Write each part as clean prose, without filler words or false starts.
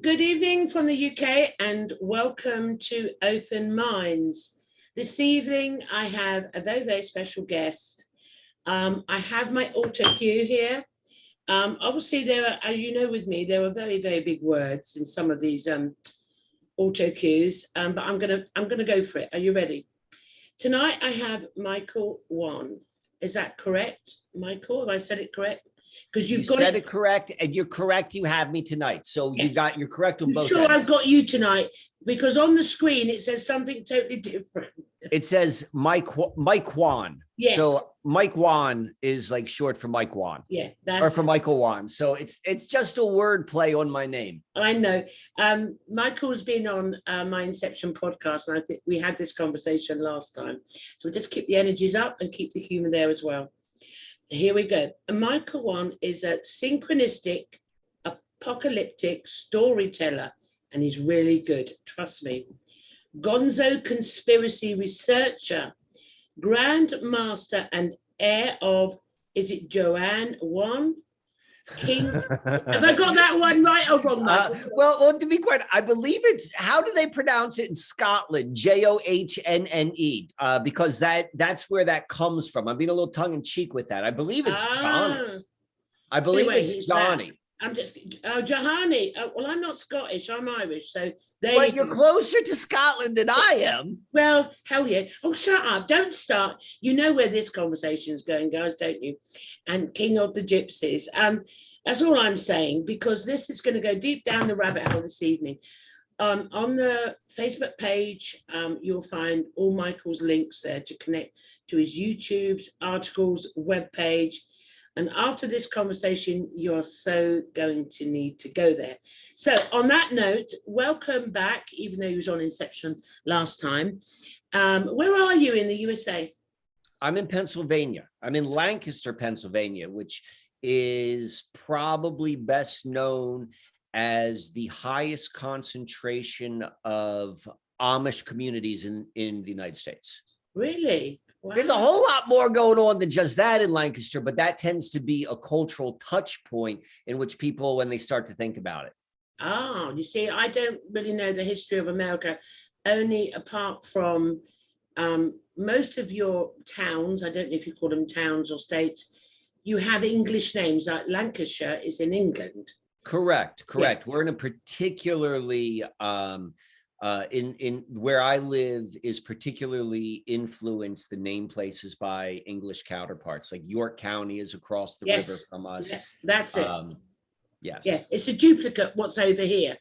Good evening from the UK and welcome to Open Minds. This evening I have a very special guest. I have my auto cue here. Obviously there are, as you know with me, there are very big words in some of these auto cues, but I'm gonna go for it. Are you ready? Tonight I have Michael Wann. Is that correct, Michael? Have I said it correct? Because you said it correct, and you're correct. You have me tonight, so yes. You're correct on both. Sure, ends. I've got you tonight because on the screen it says something totally different. It says Mike Wann. Yes. So Mike Wann is like short for Mike Wann. Yeah, or for Michael Wann. So it's just a word play on my name. I know. Michael's been on my Inception podcast, and I think we had this conversation last time. So we'll just keep the energies up and keep the humor there as well. Here we go. Michael Wann is a synchronistic-apocalyptic storyteller, and he's really good, trust me. Gonzo conspiracy researcher, Grand Master and heir of, is it Johnne, Wanne? King. Have I got that one right or wrong? Well, to be quite, I believe it's, how do they pronounce it in Scotland? Johnnne, because that's where that comes from. I'm being a little tongue in cheek with that. I believe it's Johnne. I believe it's Johnny. I'm just Johanny. Well, I'm not Scottish. I'm Irish. So you're closer to Scotland than I am. Well, hell yeah. Oh, shut up. Don't start. You know where this conversation is going, guys, don't you? And King of the Gypsies. That's all I'm saying, because this is going to go deep down the rabbit hole this evening. On the Facebook page, you'll find all Michael's links there to connect to his YouTube's articles, webpage. And after this conversation, you're so going to need to go there. So on that note, welcome back, even though he was on Inception last time. Where are you in the USA? I'm in Pennsylvania. I'm in Lancaster, Pennsylvania, which is probably best known as the highest concentration of Amish communities in the United States. Really? Wow. There's a whole lot more going on than just that in Lancaster, but that tends to be a cultural touch point in which people, when they start to think about it. Oh, you see, I don't really know the history of America, only apart from most of your towns, I don't know if you call them towns or states, you have English names, like Lancashire is in England. Correct. Yeah. We're in a particularly... in where I live is particularly influenced the name places by English counterparts. Like York County is across the river from us. Yes, that's it. Yes. Yeah, it's a duplicate what's over here.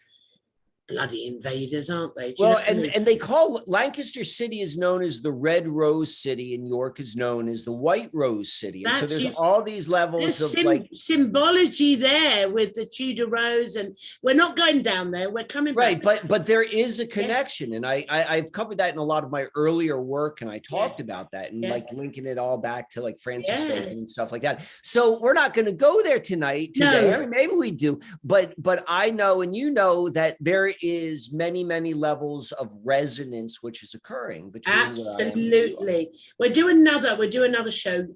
Bloody invaders, aren't they? Well, and they call Lancaster City is known as the Red Rose City, and York is known as the White Rose City. And so there's all these levels of like symbology there with the Tudor Rose, and we're not going down there. We're coming right, back. but there is a connection, and I've covered that in a lot of my earlier work, and I talked about that and like linking it all back to like Francis Bacon and stuff like that. So we're not going to go there today. No. I mean, maybe we do, but I know, and you know, that there is many levels of resonance which is occurring between. Absolutely. We'll do another show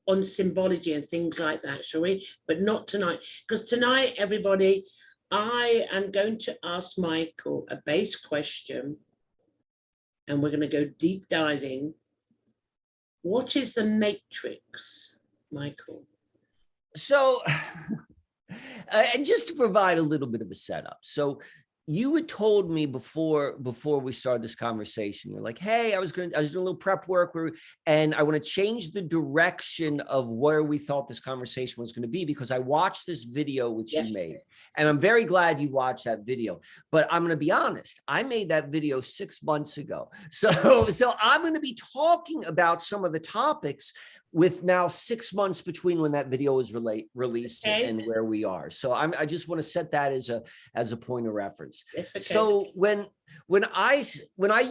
on symbology and things like that, shall we? But not tonight, because tonight, everybody, I am going to ask Michael a base question, and we're going to go deep diving. What is the matrix, Michael? So and just to provide a little bit of a setup, so you had told me before we started this conversation, you're like, hey, I was doing a little prep work and I want to change the direction of where we thought this conversation was going to be, because I watched this video which you made, and I'm very glad you watched that video. But I'm going to be honest, I made that video 6 months ago. So I'm going to be talking about some of the topics with now 6 months between when that video was released and where we are. So I just want to set that as a point of reference. Okay. So when I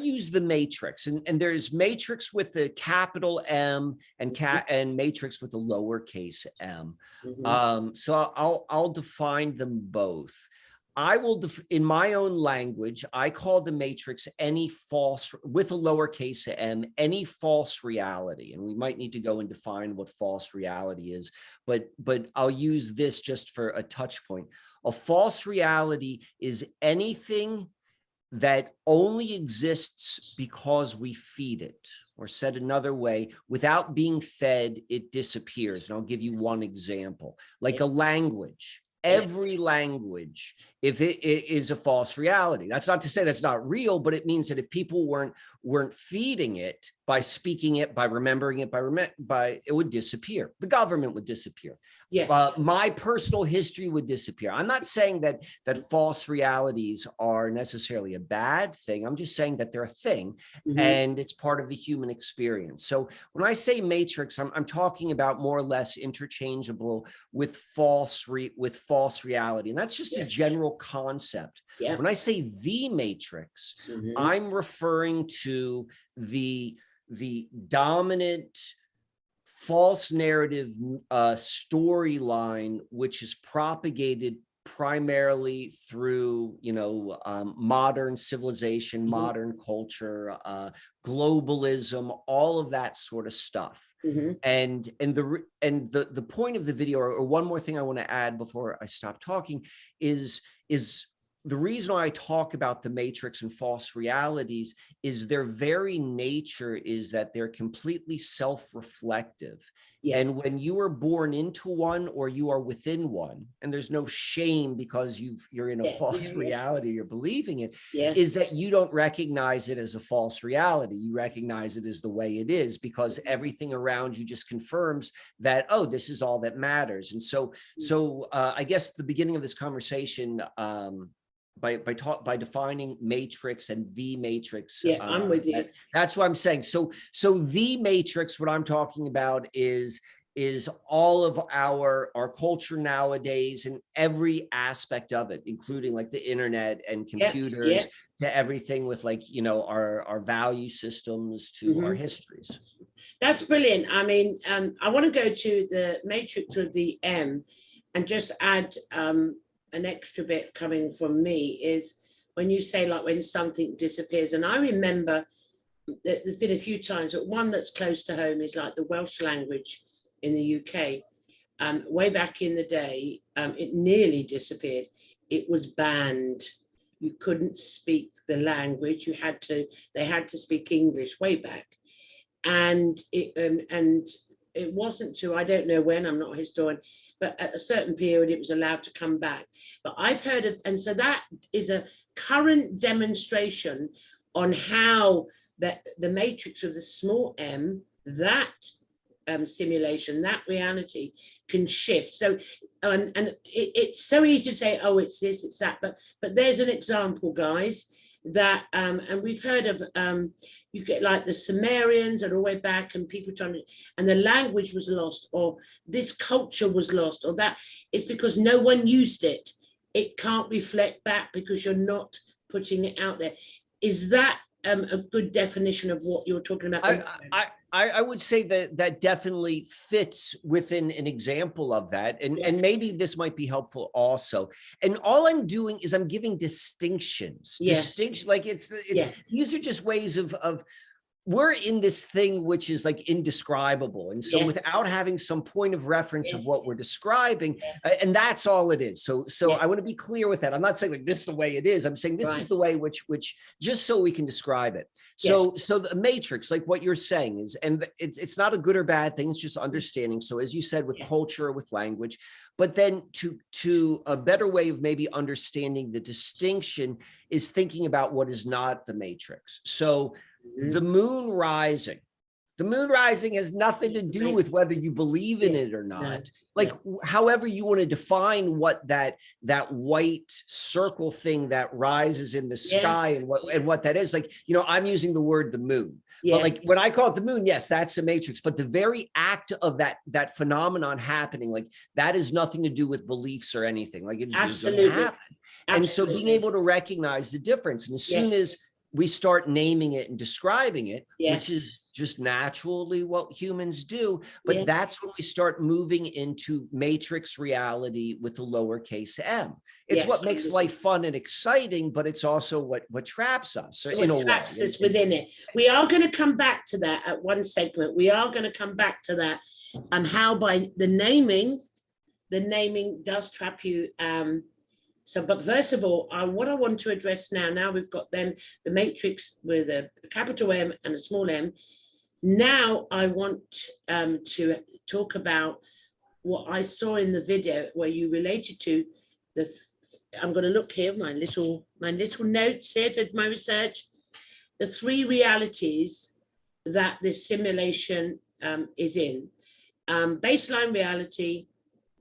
use the matrix, and there's matrix with the capital M and matrix with a lowercase m. So I'll define them both. I will, in my own language, I call the matrix any false, with a lowercase m, any false reality. And we might need to go and define what false reality is, but I'll use this just for a touch point. A false reality is anything that only exists because we feed it, or said another way, without being fed, it disappears. And I'll give you one example, like a language. Every language, if it is a false reality, that's not to say that's not real, but it means that if people weren't feeding it by speaking it, by remembering it, by it would disappear. The government would disappear. My personal history would disappear. I'm not saying that false realities are necessarily a bad thing. I'm just saying that they're a thing, and it's part of the human experience. So when I say matrix, I'm talking about more or less interchangeable with false reality, and that's just a general concept. When I say the matrix, I'm referring to the dominant false narrative storyline, which is propagated primarily through, modern civilization, modern culture, globalism, all of that sort of stuff. And the point of the video, or one more thing I want to add before I stop talking, is the reason why I talk about the matrix and false realities is their very nature is that they're completely self-reflective. And when you are born into one, or you are within one, and there's no shame because you're in a false reality, you're believing it, is that you don't recognize it as a false reality. You recognize it as the way it is, because everything around you just confirms that, oh, this is all that matters. And so I guess the beginning of this conversation, by defining matrix and the matrix, I'm with you. That's what I'm saying. So the matrix, what I'm talking about is all of our culture nowadays, and every aspect of it, including like the internet and computers, to everything with our value systems, to our histories. That's brilliant. I mean, I want to go to the matrix of the M, and just add an extra bit coming from me is when you say like when something disappears. And I remember that there's been a few times, but one that's close to home is like the Welsh language in the UK. Way back in the day, it nearly disappeared. It was banned. You couldn't speak the language. They had to speak English way back. And it wasn't to, I don't know when, I'm not a historian, but at a certain period it was allowed to come back. But I've heard of, and so that is a current demonstration on how the matrix of the small m, that simulation, that reality can shift. So, and it's so easy to say, oh, it's this, it's that, but there's an example, guys, that, and we've heard of, you get like the Sumerians and all the way back, and people trying to, and the language was lost, or this culture was lost, or that. It's because no one used it. It can't reflect back because you're not putting it out there. Is that a good definition of what you're talking about? I would say that definitely fits within an example of that. And maybe this might be helpful also. And all I'm doing is I'm giving distinctions. Distinction, like it's these are just ways of we're in this thing which is like indescribable. And so without having some point of reference of what we're describing, and that's all it is. So I want to be clear with that. I'm not saying like this is the way it is. I'm saying this is the way which just so we can describe it. So the matrix, like what you're saying is, and it's not a good or bad thing, it's just understanding. So as you said, with culture, with language, but then to a better way of maybe understanding the distinction is thinking about what is not the matrix. So the moon rising has nothing to do with whether you believe in it or not. Like however you want to define what that white circle thing that rises in the sky and what that is. Like, I'm using the word the moon. But like when I call it the moon, yes, that's a matrix. But the very act of that phenomenon happening, like that has nothing to do with beliefs or anything. Like it's just gonna happen. And so being able to recognize the difference, and as soon as we start naming it and describing it, Yes. which is just naturally what humans do. But Yeah. that's when we start moving into matrix reality with a lowercase m. It's Yes. what makes life fun and exciting, but it's also what traps us in a way. Traps us within it. We are going to come back to that at one segment. We are going to come back to that, and how by the naming does trap you. So, but first of all, what I want to address now we've got the matrix with a capital M and a small m. Now I want to talk about what I saw in the video where you related to I'm going to look here, my little notes here, did my research, the 3 realities that this simulation is in. Baseline reality,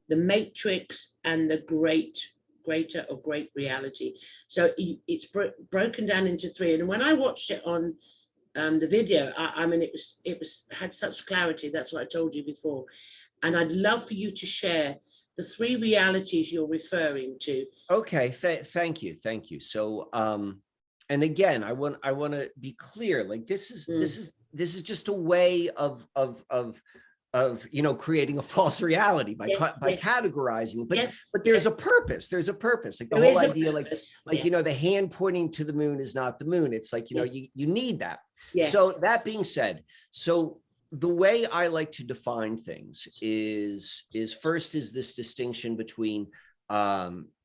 the matrix, and the greater or great reality. So it's broken down into 3. And when I watched it on the video, I mean, it had such clarity. That's what I told you before. And I'd love for you to share the 3 realities you're referring to. Okay, thank you. So, and again, I want to be clear. Like this is just a way of creating a false reality by categorizing. But there's a purpose. There's a purpose. Like the whole idea, the hand pointing to the moon is not the moon. It's like you need that. Yes. So that being said, the way I like to define things is first is this distinction between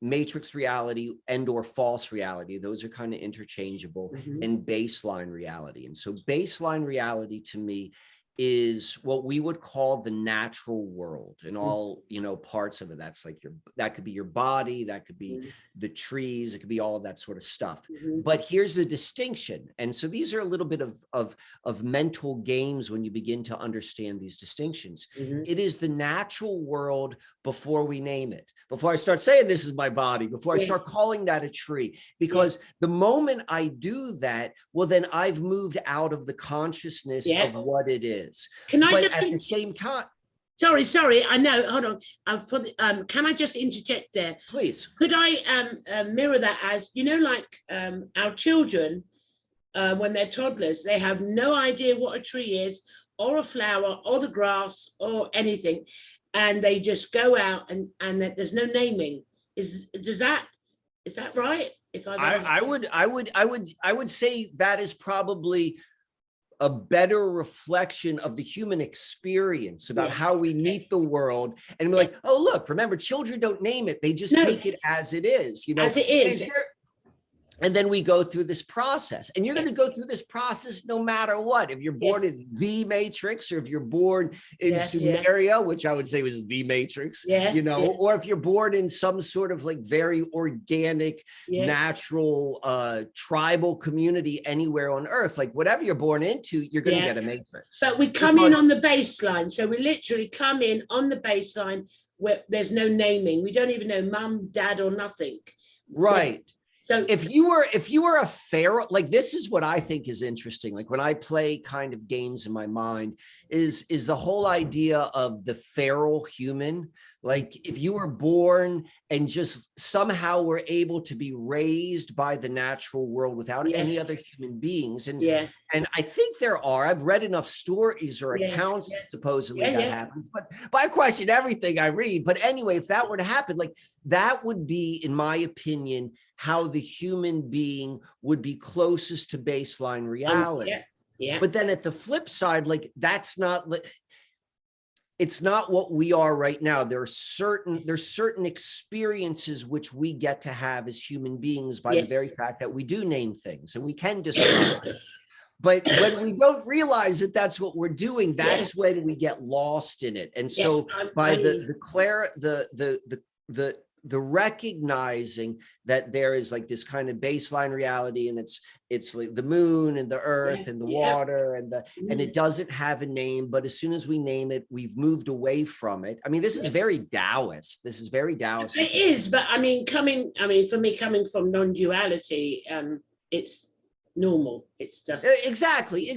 matrix reality and or false reality. Those are kind of interchangeable, and baseline reality. And so baseline reality to me is what we would call the natural world and all, parts of it. That's like that could be your body, that could be the trees, it could be all of that sort of stuff. But here's the distinction. And so these are a little bit of mental games when you begin to understand these distinctions. It is the natural world before we name it, before I start saying this is my body, before I start calling that a tree, because the moment I do that, well, then I've moved out of the consciousness of what it is. Can I just at the same time? Sorry. I know. Hold on. Can I just interject there? Please. Could I mirror that as like our children when they're toddlers, they have no idea what a tree is, or a flower, or the grass, or anything, and they just go out and there's no naming. Is that right? If I would say that is probably a better reflection of the human experience about how we meet the world. And we're like, oh, look, remember, children don't name it. They just take it as it is, as it is. And then we go through this process, and you're going to go through this process no matter what. If you're born in the Matrix, or if you're born in Sumeria, which I would say was the Matrix, or if you're born in some sort of like very organic, natural, tribal community anywhere on Earth, like whatever you're born into, you're going to get a Matrix. But we come in on the baseline. So we literally come in on the baseline where there's no naming. We don't even know mum, dad, or nothing. Right. So if you were a feral, like this is what I think is interesting. Like when I play kind of games in my mind is the whole idea of the feral human. Like if you were born and just somehow were able to be raised by the natural world without any other human beings. And I think I've read enough stories or accounts that supposedly that happens, but I question everything I read. But anyway, if that were to happen, like that would be, in my opinion, how the human being would be closest to baseline reality. But then at the flip side, like it's not what we are right now. There's certain experiences which we get to have as human beings by the very fact that we do name things and we can describe it. But when we don't realize that that's what we're doing, that's when we get lost in it. And so by the recognizing that there is like this kind of baseline reality, and it's like the moon and the earth and the water and it doesn't have a name, but as soon as we name it, we've moved away from it. I mean, this is very Taoist. This is very Taoist. It is, but I mean, for me, coming from non-duality, it's normal. It's just exactly.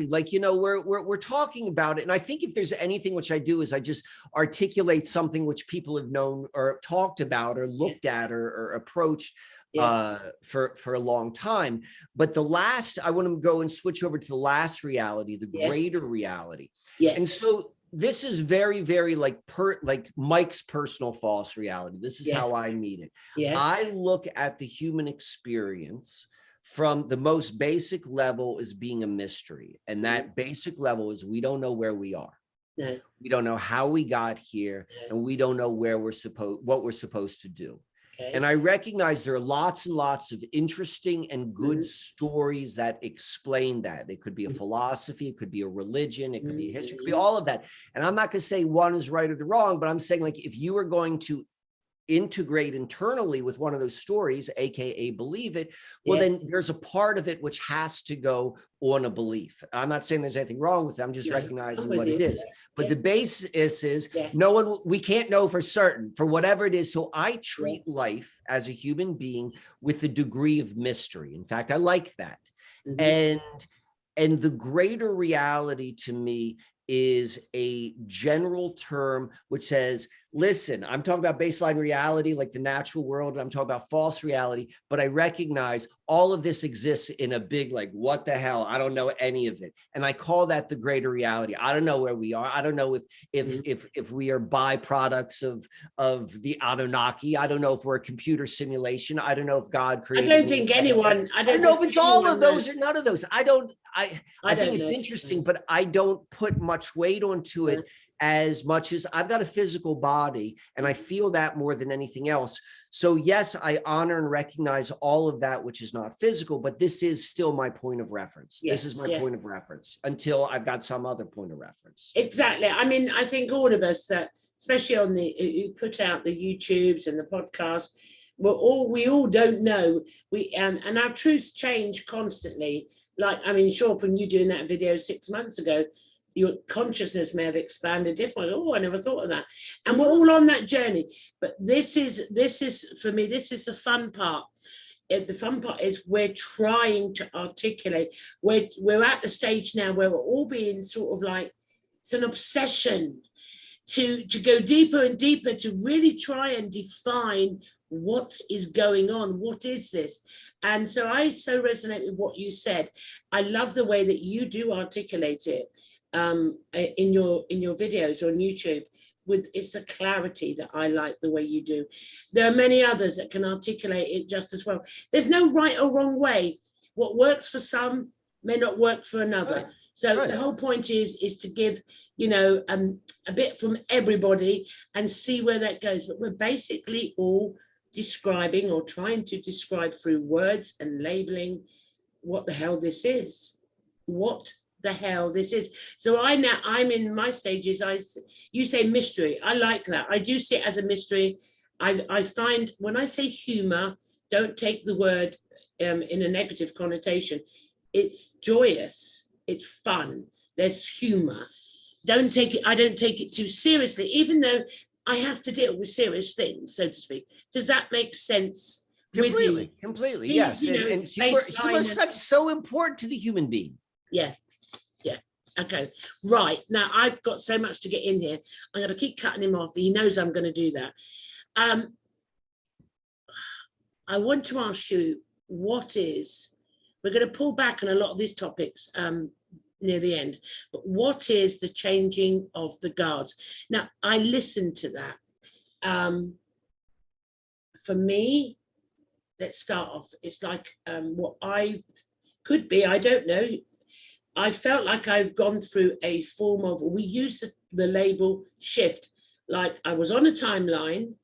Like, you know, we're talking about it. And I think if there's anything which I do is I just articulate something which people have known or talked about or looked at or approached for a long time. But I want to go and switch over to the last reality, the greater reality. Yes. And so this is very, very like Mike's personal false reality. This is how I meet it. Yeah. I look at the human experience from the most basic level as being a mystery. And that basic level is we don't know where we are. No. We don't know how we got here, and we don't know what we're supposed to do. Okay. And I recognize there are lots and lots of interesting and good stories that explain that. It could be a philosophy, it could be a religion, it could be a history, it could be all of that. And I'm not going to say one is right or the wrong, but I'm saying, like, if you are going to integrate internally with one of those stories, aka believe it, well, then there's a part of it which has to go on a belief. I'm not saying there's anything wrong with it. I'm just recognizing what it is. But the basis is we can't know for certain for whatever it is. So I treat life as a human being with a degree of mystery. In fact, I like that. And the greater reality to me is a general term which says, listen, I'm talking about baseline reality, like the natural world, and I'm talking about false reality, but I recognize all of this exists in a big, like, what the hell? I don't know any of it. And I call that the greater reality. I don't know where we are. I don't know if we are byproducts of the Anunnaki. I don't know if we're a computer simulation. I don't know if God created. I don't think anyone. I don't know if it's all of those or none of those. I think it's interesting, but I don't put much weight onto it as much as I've got a physical body and I feel that more than anything else. So yes, I honor and recognize all of that which is not physical, but this is still my point of reference. This is my point of reference until I've got some other point of reference. Exactly. I mean, I think all of us, especially on you put out the YouTubes and the podcast, we all don't know. And our truths change constantly. Like, I mean, sure, from you doing that video 6 months ago, your consciousness may have expanded differently. Oh, I never thought of that. And we're all on that journey. But this is for me, this is the fun part. The fun part is we're trying to articulate. We're at the stage now where we're all being sort of like, it's an obsession to go deeper and deeper, to really try and define what is going on. What is this? And so I so resonate with what you said. I love the way that you do articulate it in your videos on YouTube. It's the clarity that I like the way you do. There are many others that can articulate it just as well. There's no right or wrong way. What works for some may not work for another. Right. So the whole point is to give, a bit from everybody and see where that goes. But we're basically all describing or trying to describe through words and labeling what the hell this is. What the hell this is. So I'm in my stages. You say mystery. I like that. I do see it as a mystery. I find when I say humor, don't take the word in a negative connotation. It's joyous. It's fun. There's humor. I don't take it too seriously, even though I have to deal with serious things, so to speak. Does that make sense? Completely, yes. And humor is so important to the human being. Yeah. Okay, right. Now I've got so much to get in here. I'm going to keep cutting him off. He knows I'm going to do that. I want to ask you, we're going to pull back on a lot of these topics near the end, but what is the changing of the guards? Now, I listened to that. For me, let's start off. It's like what I could be, I don't know. I felt like I've gone through a form of, we use the label shift, like I was on a timeline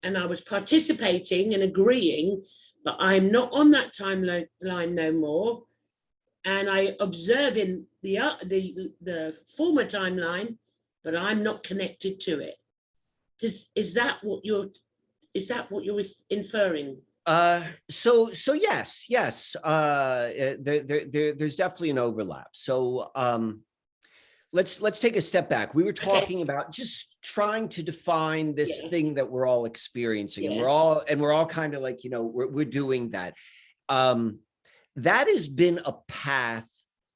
and I was participating and agreeing, but I'm not on that timeline no more. And I observe in the former timeline, but I'm not connected to it. Is that what you're inferring? So yes. There's definitely an overlap. So let's take a step back. We were talking about just trying to define this thing that we're all experiencing, and we're all kind of like, we're doing that. that has been a path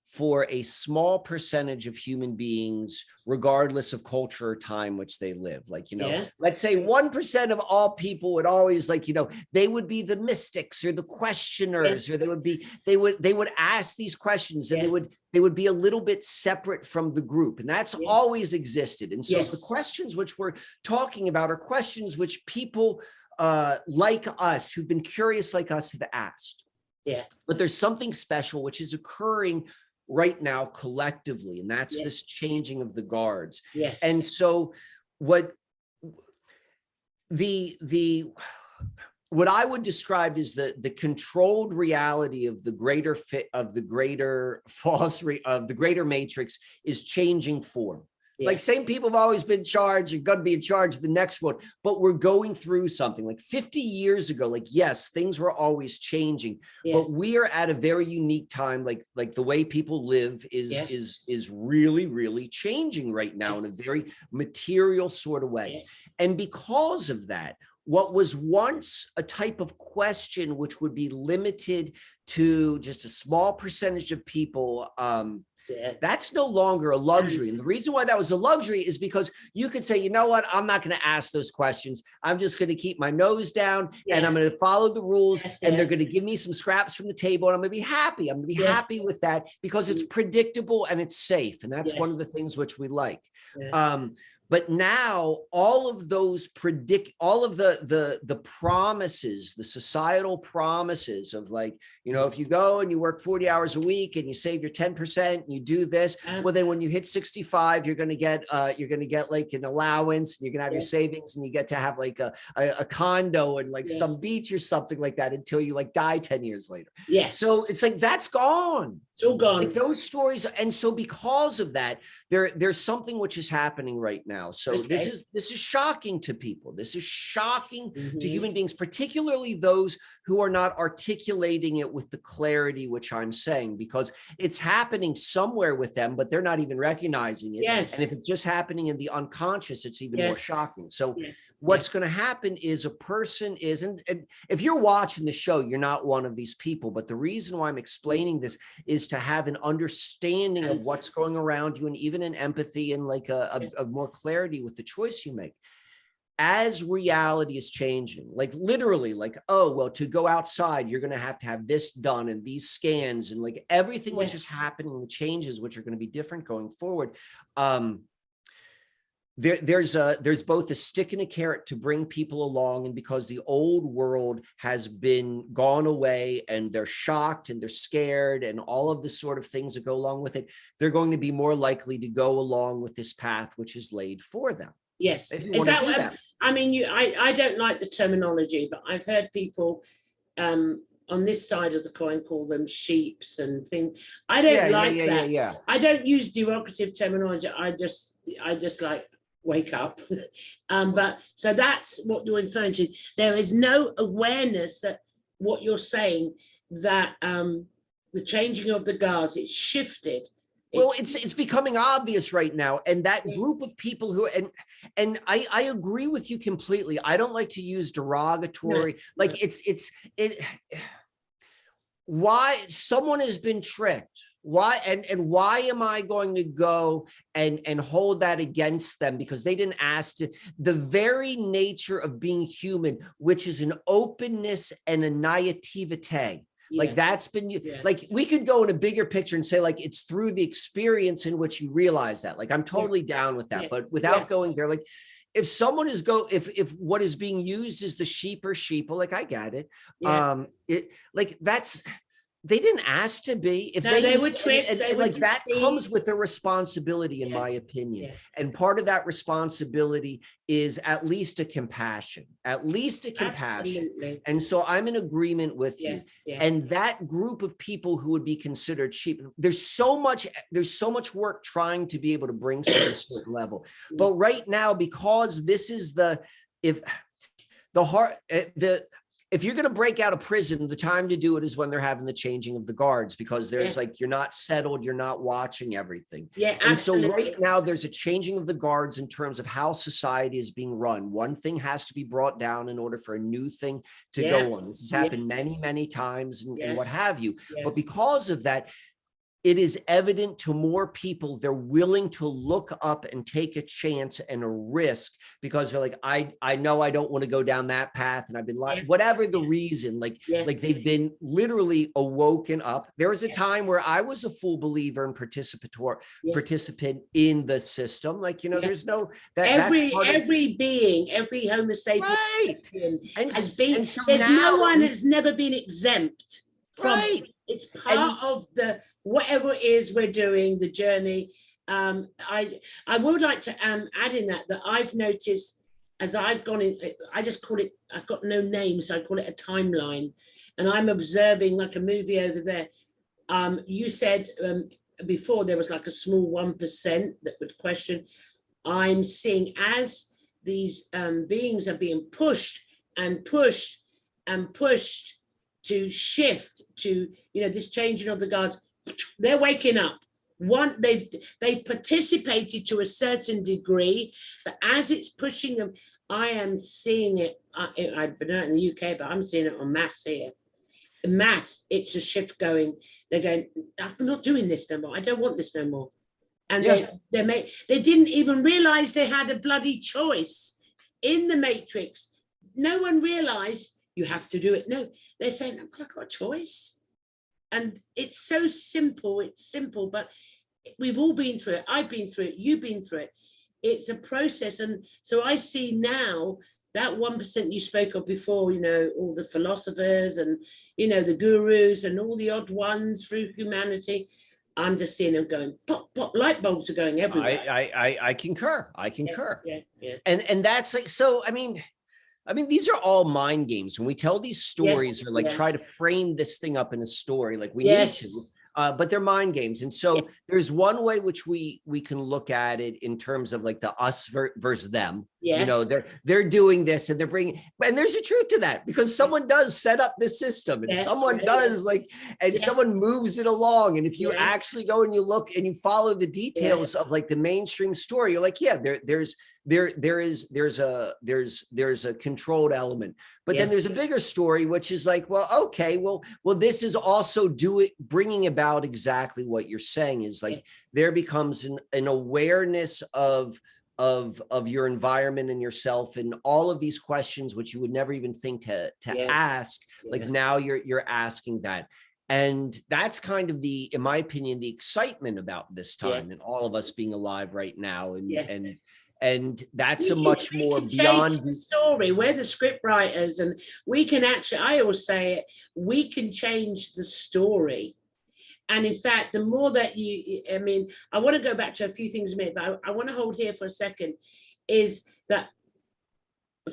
for a small percentage of human beings, regardless of culture or time which they live. Like, let's say 1% of all people would always they would be the mystics or the questioners, or they would ask these questions, and they would be a little bit separate from the group. And that's always existed. And so the questions which we're talking about are questions which people like us, who've been curious like us, have asked. Yeah. But there's something special which is occurring right now collectively, and that's this changing of the guards. Yes. And so what I would describe is the controlled reality of the greater matrix is changing form. Like, same people have always been charged, you're going to be in charge of the next one, but we're going through something. Like 50 years ago, yes, things were always changing, but we are at a very unique time. Like the way people live is really, really changing right now in a very material sort of way. And because of that, what was once a type of question which would be limited to just a small percentage of people, that's no longer a luxury. And the reason why that was a luxury is because you could say, you know what, I'm not going to ask those questions. I'm just going to keep my nose down and I'm going to follow the rules, and they're going to give me some scraps from the table, and I'm going to be happy. I'm going to be happy with that because it's predictable and it's safe. And that's one of the things which we like. But now all of those the promises, the societal promises of if you go and you work 40 hours a week and you save your 10% and you do this, well, then when you hit 65, you're going to get like an allowance, and you're going to have your savings, and you get to have like a condo and some beach or something like that until you die 10 years later. So it's that's gone. It's all gone. Like those stories. And so because of that, there's something which is happening right now. So this is shocking to people. This is shocking to human beings, particularly those who are not articulating it with the clarity which I'm saying, because it's happening somewhere with them, but they're not even recognizing it. And if it's just happening in the unconscious, it's even more shocking. So what's going to happen is a person is, and if you're watching the show, you're not one of these people, but the reason why I'm explaining this is to have an understanding of what's going around you, and even an empathy and a more clarity with the choice you make. As reality is changing, literally, oh, well, to go outside, you're going to have this done and these scans and everything which is happening, the changes which are going to be different going forward. There's both a stick and a carrot to bring people along, and because the old world has been gone away and they're shocked and they're scared and all of the sort of things that go along with it, they're going to be more likely to go along with this path which is laid for them. Yes. Is that. I mean, I don't like the terminology, but I've heard people on this side of the coin call them sheeps and things. I don't like that. I don't use derogative terminology. I just wake up. But so that's what you're referring to. There is no awareness that what you're saying, that the changing of the guards, it's shifted. Well, it's becoming obvious right now. And that group of people who, and I agree with you completely. I don't like to use derogatory, why someone has been tricked. Why and why am I going to go and hold that against them because they didn't ask to? The very nature of being human, which is an openness and a naivete. That's been we could go in a bigger picture and say it's through the experience in which you realize that. I'm totally down with that, but without going there, if someone is if what is being used is the sheep or sheeple, I get it. That's. They didn't ask to be. If they were tricked, that comes with a responsibility, in my opinion. And part of that responsibility is at least a compassion, Absolutely. And so I'm in agreement with you. And that group of people who would be considered sheep, there's so much work trying to be able to bring to a certain level. But right now, because this is if you're going to break out of prison, the time to do it is when they're having the changing of the guards, because there's like, you're not settled, you're not watching everything. Yeah, and absolutely. so right now there's a changing of the guards in terms of how society is being run. One thing has to be brought down in order for a new thing to go on. This has happened many, many times and what have you. But because of that, it is evident to more people, they're willing to look up and take a chance and a risk, because they're like, I know I don't want to go down that path. And I've been like, whatever the reason, like they've been literally awoken up. There was a time where I was a full believer and participant in the system. Like, you know, there's no, every being, every Homo sapien has been, so there's no one that's never been exempt from it's part of the whatever it is we're doing, the journey. I would like to add in that I've noticed as I've gone in, I just call it, I've got no name, so I call it a timeline, and I'm observing like a movie over there. You said before there was like a small 1% that would question. I'm seeing as these beings are being pushed and pushed and pushed to shift to, you know, this changing of the guards, they're waking up. They've participated to a certain degree, but as it's pushing them, I am seeing it. I've been out in the UK, but I'm seeing it en masse here. En masse, it's a shift going. They're going, I'm not doing this no more. I don't want this no more. And they didn't even realize they had a bloody choice in the Matrix. No one realized you have to do it. No, they're saying, well, I've got a choice. And it's so simple. It's simple, but we've all been through it. I've been through it. You've been through it. It's a process. And so I see now that 1% you spoke of before, you know, all the philosophers and, you know, the gurus and all the odd ones through humanity. I'm just seeing them going pop, pop, light bulbs are going everywhere. I concur. I concur. Yeah. And that's like, so, I mean, these are all mind games. When we tell these stories or like try to frame this thing up in a story, like we need to, but they're mind games. And so there's one way which we can look at it in terms of like the us versus them. You know, they're doing this and they're bringing, and there's a truth to that, because someone does set up this system and someone does like, and someone moves it along. And if you actually go and you look and you follow the details of like the mainstream story, you're like, there's a controlled element, but then there's a bigger story, which is like, well, okay, well, this is also bringing about exactly what you're saying, is like, there becomes an awareness of your environment and yourself and all of these questions, which you would never even think to ask. Like now you're asking that. And that's kind of in my opinion, the excitement about this time and all of us being alive right now. And that's a much more beyond the story. We're the script writers, and we can actually, I always say it, we can change the story. And in fact, the more that I mean, I want to go back to a few things a minute, but I want to hold here for a second, is that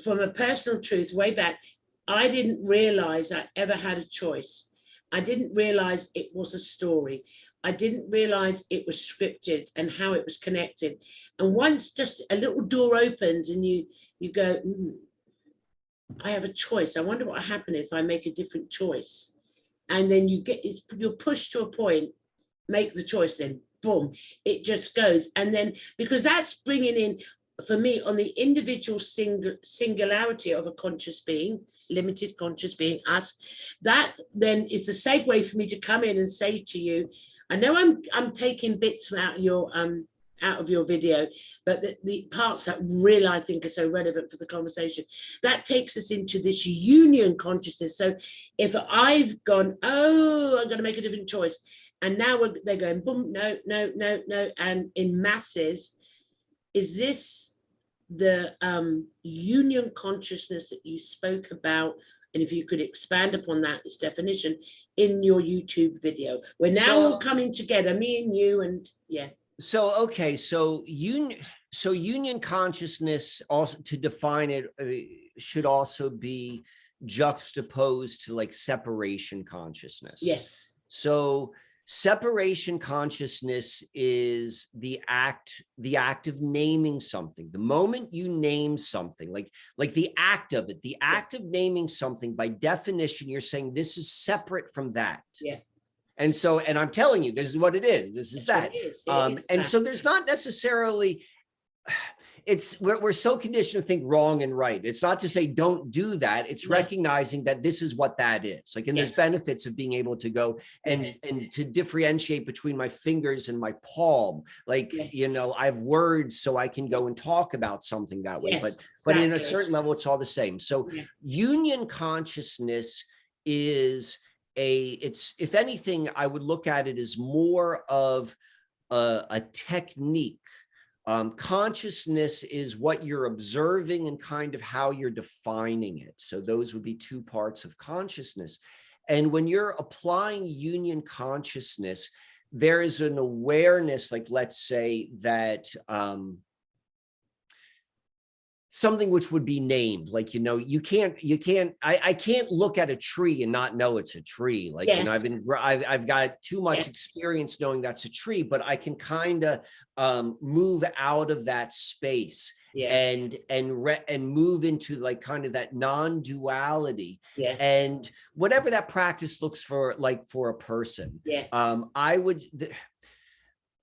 from a personal truth way back, I didn't realize I ever had a choice. I didn't realize it was a story. I didn't realize it was scripted and how it was connected. And once just a little door opens and you go, I have a choice. I wonder what will happen if I make a different choice. And then you're pushed to a point, make the choice, then boom, it just goes. And then, because that's bringing in, for me, on the individual singularity of a conscious being, limited conscious being, us, that then is the segue for me to come in and say to you, I know I'm taking bits from out of your video, but the parts that really I think are so relevant for the conversation, that takes us into this union consciousness. So if I've gone, oh, I'm going to make a different choice, and now they're going, boom, no, and in masses, is this the union consciousness that you spoke about? And if you could expand upon that, its definition in your YouTube video. We're now all coming together, me and you, and So, okay, so union consciousness, also to define it, should also be juxtaposed to like separation consciousness. Yes. So Separation consciousness is the act of naming something. The moment you name something, like the act of it, the act of naming something, by definition, you're saying this is separate from that. Yeah. And so, and I'm telling you, this is what it is. This is that. And so there's not necessarily, we're so conditioned to think wrong and right. It's not to say don't do that. It's recognizing that this is what that is. Like, and there's benefits of being able to go and to differentiate between my fingers and my palm. Like, you know, I have words so I can go and talk about something that way. But in a certain level, it's all the same. So union consciousness is it's, if anything, I would look at it as more of a technique. Consciousness is what you're observing and kind of how you're defining it. So those would be two parts of consciousness. And when you're applying union consciousness, there is an awareness, like, let's say that something which would be named, like, you know, I can't look at a tree and not know it's a tree. Like, you know, I've got too much experience knowing that's a tree, but I can kind of move out of that space and move into like kind of that non-duality. And whatever that practice looks for, like for a person,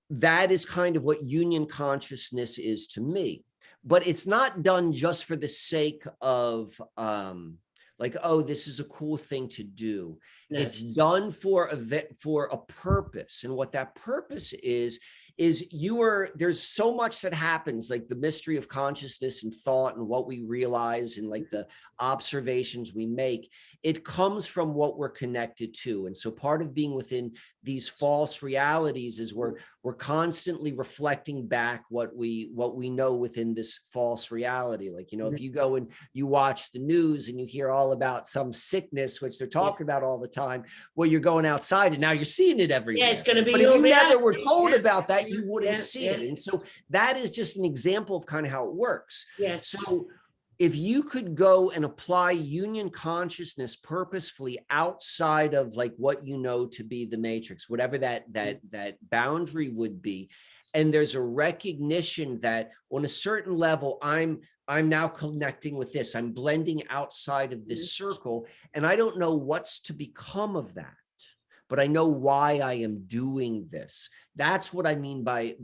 that is kind of what union consciousness is to me. But it's not done just for the sake of like, oh, this is a cool thing to do. No. It's done for a purpose. And what that purpose is there's so much that happens, like the mystery of consciousness and thought and what we realize and like the observations we make. It comes from what we're connected to. And so part of being within these false realities is we're constantly reflecting back what we know within this false reality. Like, you know, if you go and you watch the news and you hear all about some sickness, which they're talking about all the time, well, you're going outside and now you're seeing it everywhere. Yeah, it's going to be. But if you never were told about that, you wouldn't see it. And so that is just an example of kind of how it works. So if you could go and apply union consciousness purposefully outside of like what you know to be the matrix, whatever that boundary would be, and there's a recognition that on a certain level, I'm now connecting with this, I'm blending outside of this circle, and I don't know what's to become of that, but I know why I am doing this. That's what I mean by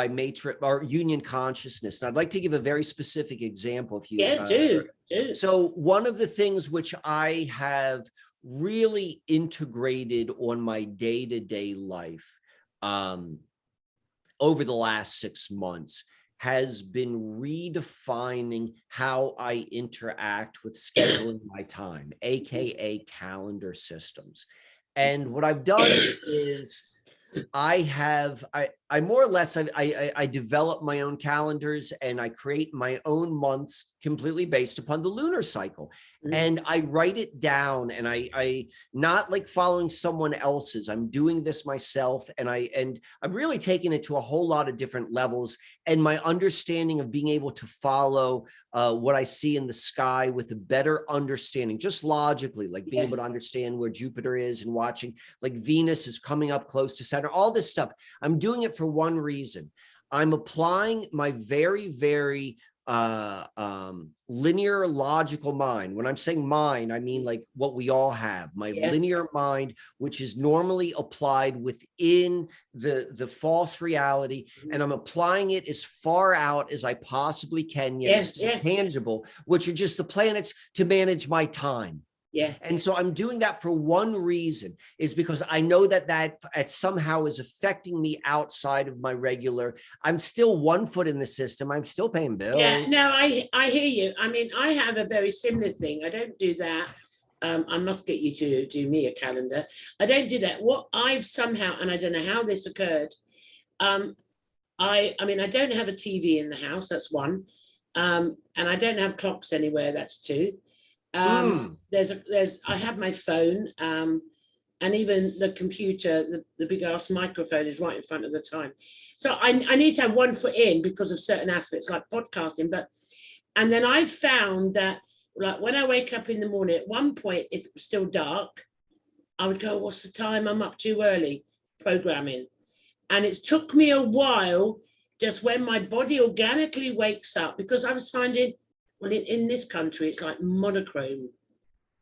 matrix or union consciousness. And I'd like to give a very specific example. If you do. So one of the things which I have really integrated on my day-to-day life over the last 6 months has been redefining how I interact with scheduling my time, AKA calendar systems. And what I've done is I more or less, I develop my own calendars and I create my own months completely based upon the lunar cycle. And I write it down, and I not like following someone else's. I'm doing this myself, and I'm really taking it to a whole lot of different levels. And my understanding of being able to follow what I see in the sky with a better understanding, just logically, like being able to understand where Jupiter is and watching like Venus is coming up close to Saturn, all this stuff. I'm doing it for one reason. I'm applying my very, very linear logical mind. When I'm saying mind, I mean like what we all have, my linear mind, which is normally applied within the false reality. And I'm applying it as far out as I possibly can, yet it's tangible, which are just the planets to manage my time. And so I'm doing that for one reason, is because I know that somehow is affecting me outside of my regular. I'm still one foot in the system. I'm still paying bills. No, I hear you. I mean, I have a very similar thing. I don't do that. I must get you to do me a calendar. I don't do that. What I've somehow, and I don't know how this occurred. I mean, I don't have a TV in the house. That's one. And I don't have clocks anywhere. That's two. I have my phone, and even the computer, the big ass microphone is right in front of the time. So I need to have one foot in because of certain aspects like podcasting. And then I found that like when I wake up in the morning, at one point, if it was still dark, I would go, what's the time? I'm up too early programming. And it took me a while, just when my body organically wakes up, because I was finding, well, in this country, it's like monochrome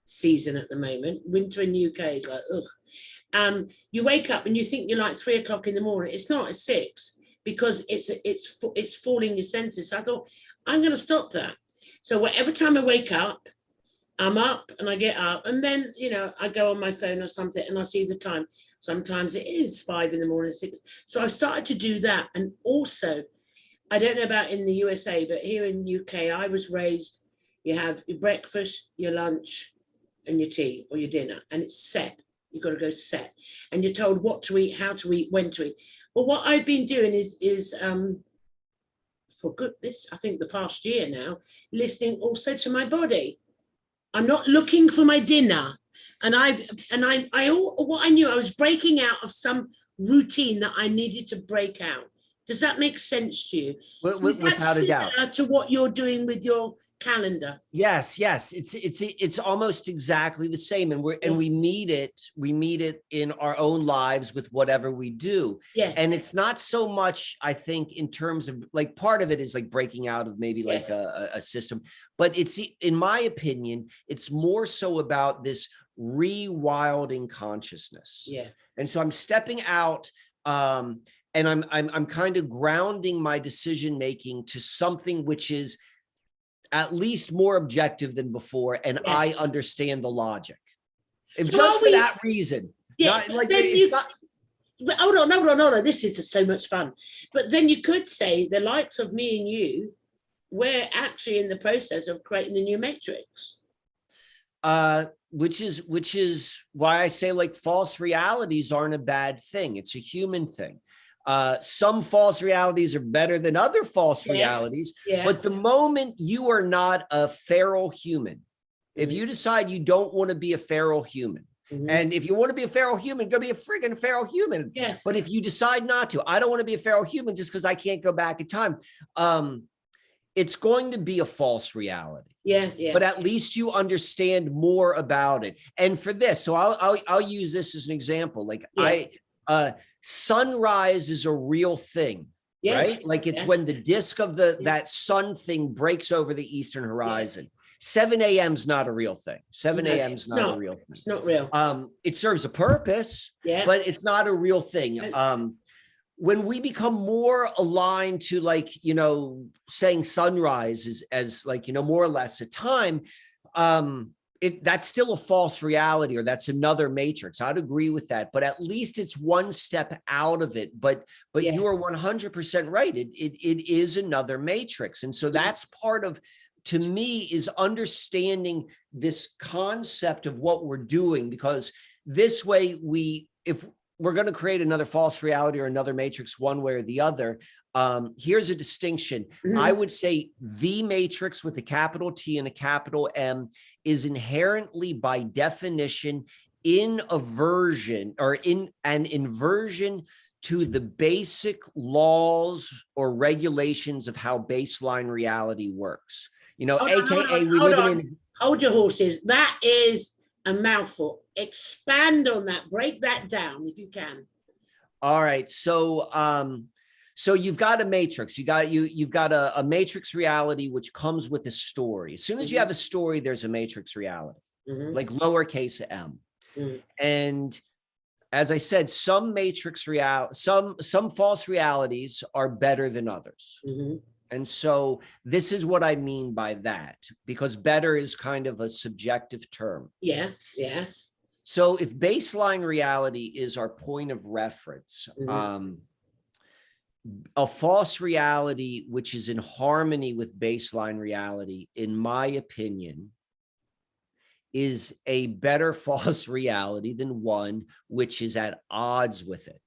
season at the moment. Winter in the UK is like, ugh. You wake up and you think you're like 3 o'clock in the morning. It's not, it's 6, because it's falling your senses. So I thought, I'm going to stop that. So whatever time I wake up, I'm up and I get up, and then, you know, I go on my phone or something and I see the time. Sometimes it is 5 in the morning, 6. So I started to do that. And also, I don't know about in the USA, but here in the UK, I was raised, you have your breakfast, your lunch, and your tea or your dinner, and it's set. You've got to go set. And you're told what to eat, how to eat, when to eat. Well, what I've been doing is for good, I think the past year now, listening also to my body. I'm not looking for my dinner. And what I knew, I was breaking out of some routine that I needed to break out. Does that make sense to you? Without a doubt. To what you're doing with your calendar? Yes. It's almost exactly the same. And we meet it in our own lives with whatever we do. Yeah. And it's not so much, I think, in terms of like, part of it is like breaking out of maybe like a system, but it's, in my opinion, it's more so about this rewilding consciousness. Yeah. And so I'm stepping out, and I'm kind of grounding my decision making to something which is at least more objective than before, and I understand the logic. If So just for that reason. Yeah, not, like, it's not. But hold on. This is just so much fun. But then you could say the likes of me and you, we're actually in the process of creating the new matrix. Which is why I say, like, false realities aren't a bad thing. It's a human thing. Some false realities are better than other false realities, but the moment you are not a feral human, if you decide you don't want to be a feral human, and if you want to be a feral human, go be a friggin' feral human. But if you decide not to, I don't want to be a feral human just because I can't go back in time. It's going to be a false reality. But at least you understand more about it. And for this, so I'll use this as an example. Like sunrise is a real thing, right? Like it's when the disk of that sun thing breaks over the eastern horizon. 7 a.m. is not a real thing. 7 a.m. is not a real thing. It's not real. It serves a purpose, but it's not a real thing. When we become more aligned to, like, you know, saying sunrise as like, you know, more or less a time, that's still a false reality, or that's another matrix. I'd agree with that, but at least it's one step out of it. But you are 100% right. It is another matrix. And so that's part of, to me, is understanding this concept of what we're doing, because this way if we're going to create another false reality or another matrix one way or the other, here's a distinction. I would say the matrix with a capital T and a capital M is inherently, by definition, in aversion or in an inversion to the basic laws or regulations of how baseline reality works. You know, AKA we live in. Hold your horses. That is a mouthful. Expand on that. Break that down if you can. All right. So you've got a matrix. You've got a matrix reality which comes with a story. As soon as you have a story, there's a matrix reality, like lowercase m. And as I said, some false realities are better than others. And so this is what I mean by that, because better is kind of a subjective term. So if baseline reality is our point of reference, a false reality which is in harmony with baseline reality, in my opinion, is a better false reality than one which is at odds with it.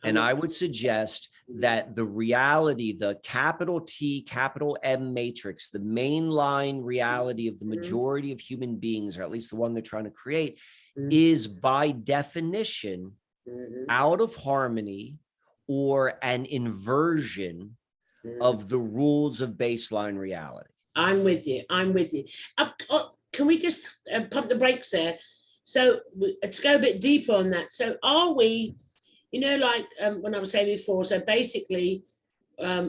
And I would suggest that the reality, the capital T, capital M matrix, the mainline reality of the majority of human beings, or at least the one they're trying to create, is by definition out of harmony or an inversion of the rules of baseline reality. I'm with you. Can we just pump the brakes there? So to go a bit deeper on that, so are we, like when I was saying before, so basically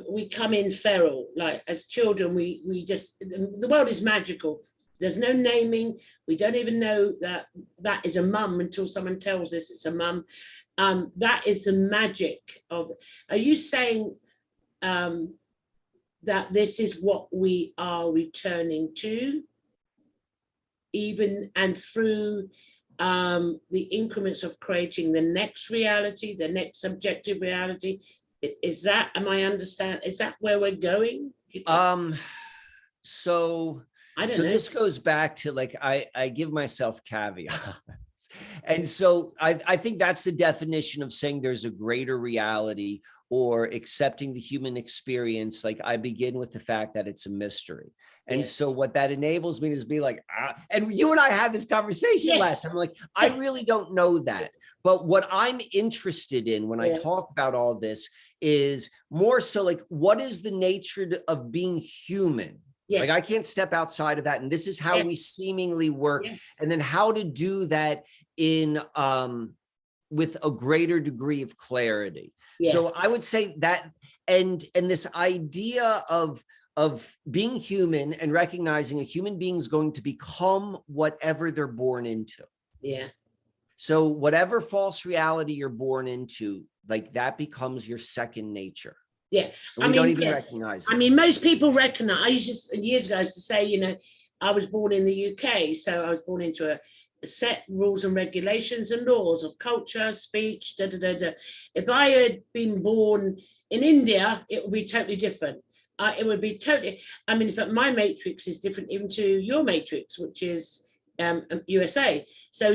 we come in feral, like as children, we just, the world is magical. There's no naming. We don't even know that is a mum until someone tells us it's a mum. That is the magic of, are you saying that this is what we are returning to, even and through the increments of creating the next reality, the next subjective reality? Is that, am I understand, is that where we're going? So I don't know. This goes back to, like, I give myself caveats. And so I think that's the definition of saying there's a greater reality or accepting the human experience. Like, I begin with the fact that it's a mystery. And so what that enables me is be like, and you and I had this conversation last time. I'm like, I really don't know that. But what I'm interested in when I talk about all this is more so like, what is the nature of being human? Like, I can't step outside of that. And this is how we seemingly work. And then how to do that in with a greater degree of clarity. So I would say that, and this idea of being human and recognizing a human being is going to become whatever they're born into. So whatever false reality you're born into, like, that becomes your second nature. And we don't even recognize it. I mean, most people recognize, I used to, years ago, to say, I was born in the UK, so I was born into a set rules and regulations and laws of culture, speech, If I had been born in India, it would be totally different. It would be totally, I mean, in fact, my matrix is different even to your matrix, which is USA. So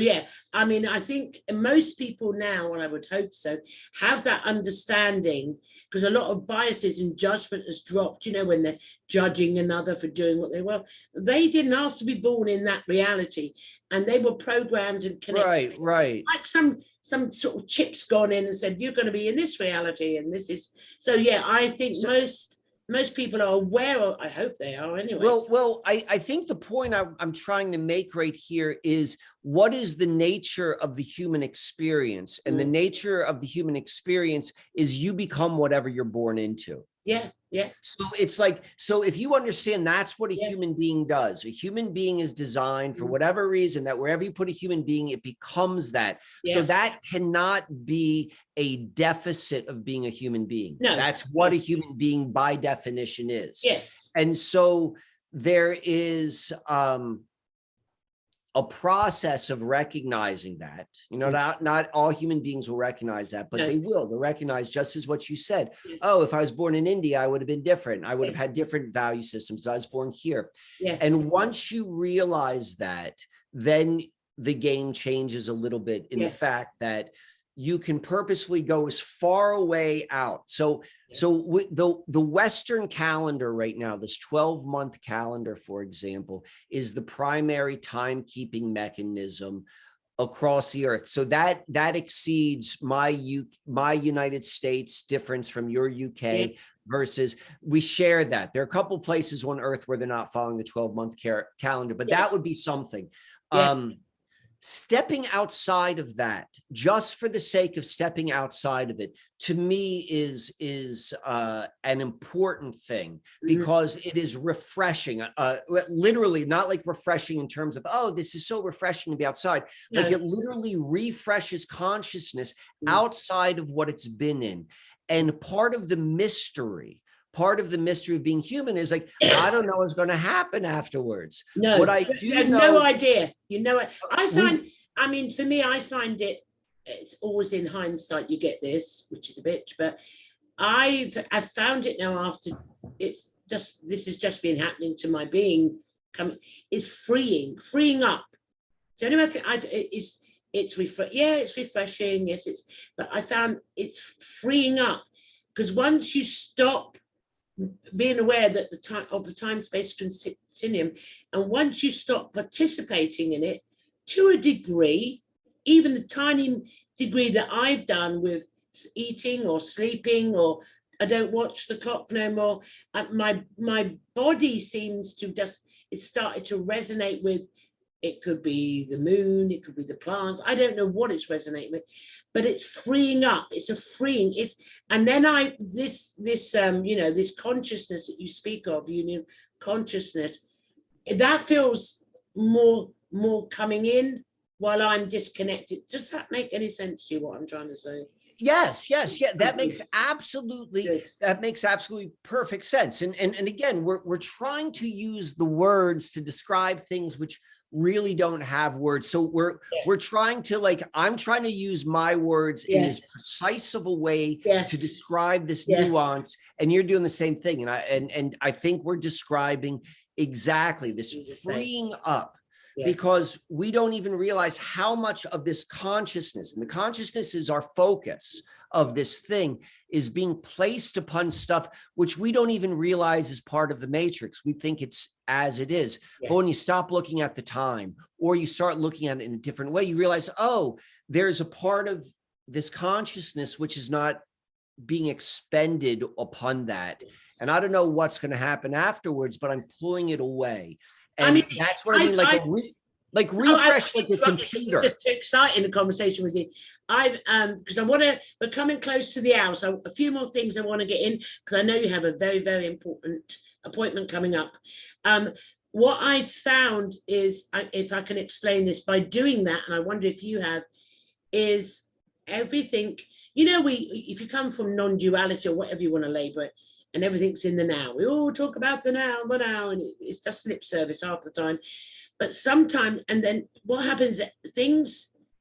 I mean, I think most people now, and I would hope so, have that understanding, because a lot of biases and judgment has dropped, when they're judging another for doing what they will. They didn't ask to be born in that reality, and they were programmed and connected. Right. Like some sort of chips gone in and said, you're going to be in this reality, and this is, so I think most people are aware of, I hope they are anyway. Well, I think the point I'm trying to make right here is, what is the nature of the human experience? And the nature of the human experience is you become whatever you're born into. So it's like, so if you understand that's what a human being does, a human being is designed for whatever reason, that wherever you put a human being, it becomes that. So that cannot be a deficit of being a human being. That's what a human being by definition is. And so there is a process of recognizing that, not all human beings will recognize that, but they will. They'll recognize, just as what you said. Oh, if I was born in India, I would have been different. I would have had different value systems. I was born here. And once you realize that, then the game changes a little bit in the fact that you can purposefully go as far away out. So the Western calendar right now, this 12-month calendar, for example, is the primary timekeeping mechanism across the earth. So that exceeds my United States difference from your UK versus, we share that. There are a couple places on earth where they're not following the 12-month calendar, but that would be something. Stepping outside of that, just for the sake of stepping outside of it, to me is an important thing, because it is refreshing. Literally, not like refreshing in terms of, oh, this is so refreshing to be outside. Like, it literally refreshes consciousness outside of what it's been in. And part of the mystery of being human is, like, I don't know what's going to happen afterwards. What I do know, no idea. I find, I mean, for me, I find it's always in hindsight you get this, which is a bitch, but I've found it now after this has just been happening to my being, is freeing up. So anyway, it's refreshing. Yes, but I found it's freeing up, because once you stop being aware that the time-space continuum, and once you stop participating in it to a degree, even the tiny degree that I've done with eating or sleeping, or I don't watch the clock no more, my body seems to it started to resonate with it could be the moon, it could be the plants. I don't know what it's resonating with, but it's freeing up. It's a freeing. And then this consciousness that you speak of, union consciousness, that feels more coming in while I'm disconnected. Does that make any sense to you, what I'm trying to say? Yes. That makes absolutely perfect sense. And again, we're trying to use the words to describe things which really don't have words. So we're trying to, I'm trying to use my words in as precise of a way to describe this nuance, and you're doing the same thing. And I think we're describing exactly this freeing up. Yeah. Because we don't even realize how much of this consciousness, and the consciousness is our focus of this thing, is being placed upon stuff which we don't even realize is part of the matrix. We think it's as it is. Yes. But when you stop looking at the time, or you start looking at it in a different way, you realize, oh, there's a part of this consciousness which is not being expended upon that. And I don't know what's going to happen afterwards, but I'm pulling it away. And that's what I mean, like refresh, like a computer. It's just too exciting, the conversation with you. Because we're coming close to the hour, so a few more things I want to get in, because I know you have a very, very important appointment coming up. What I've found is, if I can explain this, by doing that, and I wonder if you have, is everything, if you come from non-duality or whatever you want to label it, and everything's in the now. We all talk about the now, and it's just lip service half the time. But sometimes, and then what happens,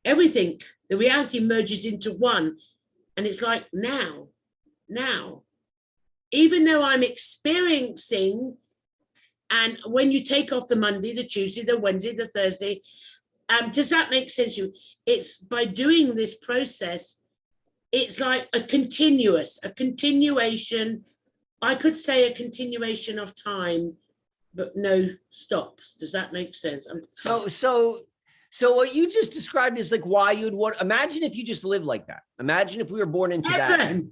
everything, the reality merges into one, and it's like now. Even though I'm experiencing, and when you take off the Monday, the Tuesday, the Wednesday, the Thursday, does that make sense to you? It's by doing this process, it's like a continuation. I could say a continuation of time, but no stops. Does that make sense? So what you just described is like why you'd want. Imagine if you just lived like that. Imagine if we were born into heaven.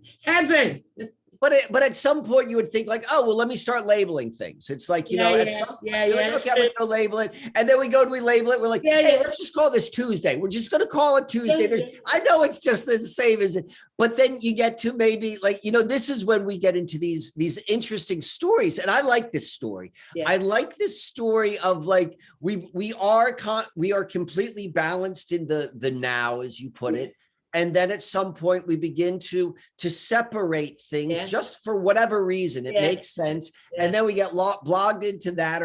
But at some point you would think like, oh, well, let me start labeling things. It's like, at some point you're like, okay, I'm going to label it. And then we label it. We're like, hey, let's just call this Tuesday. We're just going to call it Tuesday. I know it's just the same as it, but then you get to maybe this is when we get into these interesting stories. And I like this story. Yeah. I like this story of like, we are completely balanced in the now, as you put it. And then at some point we begin to separate things just for whatever reason. It makes sense. And then we get logged into that.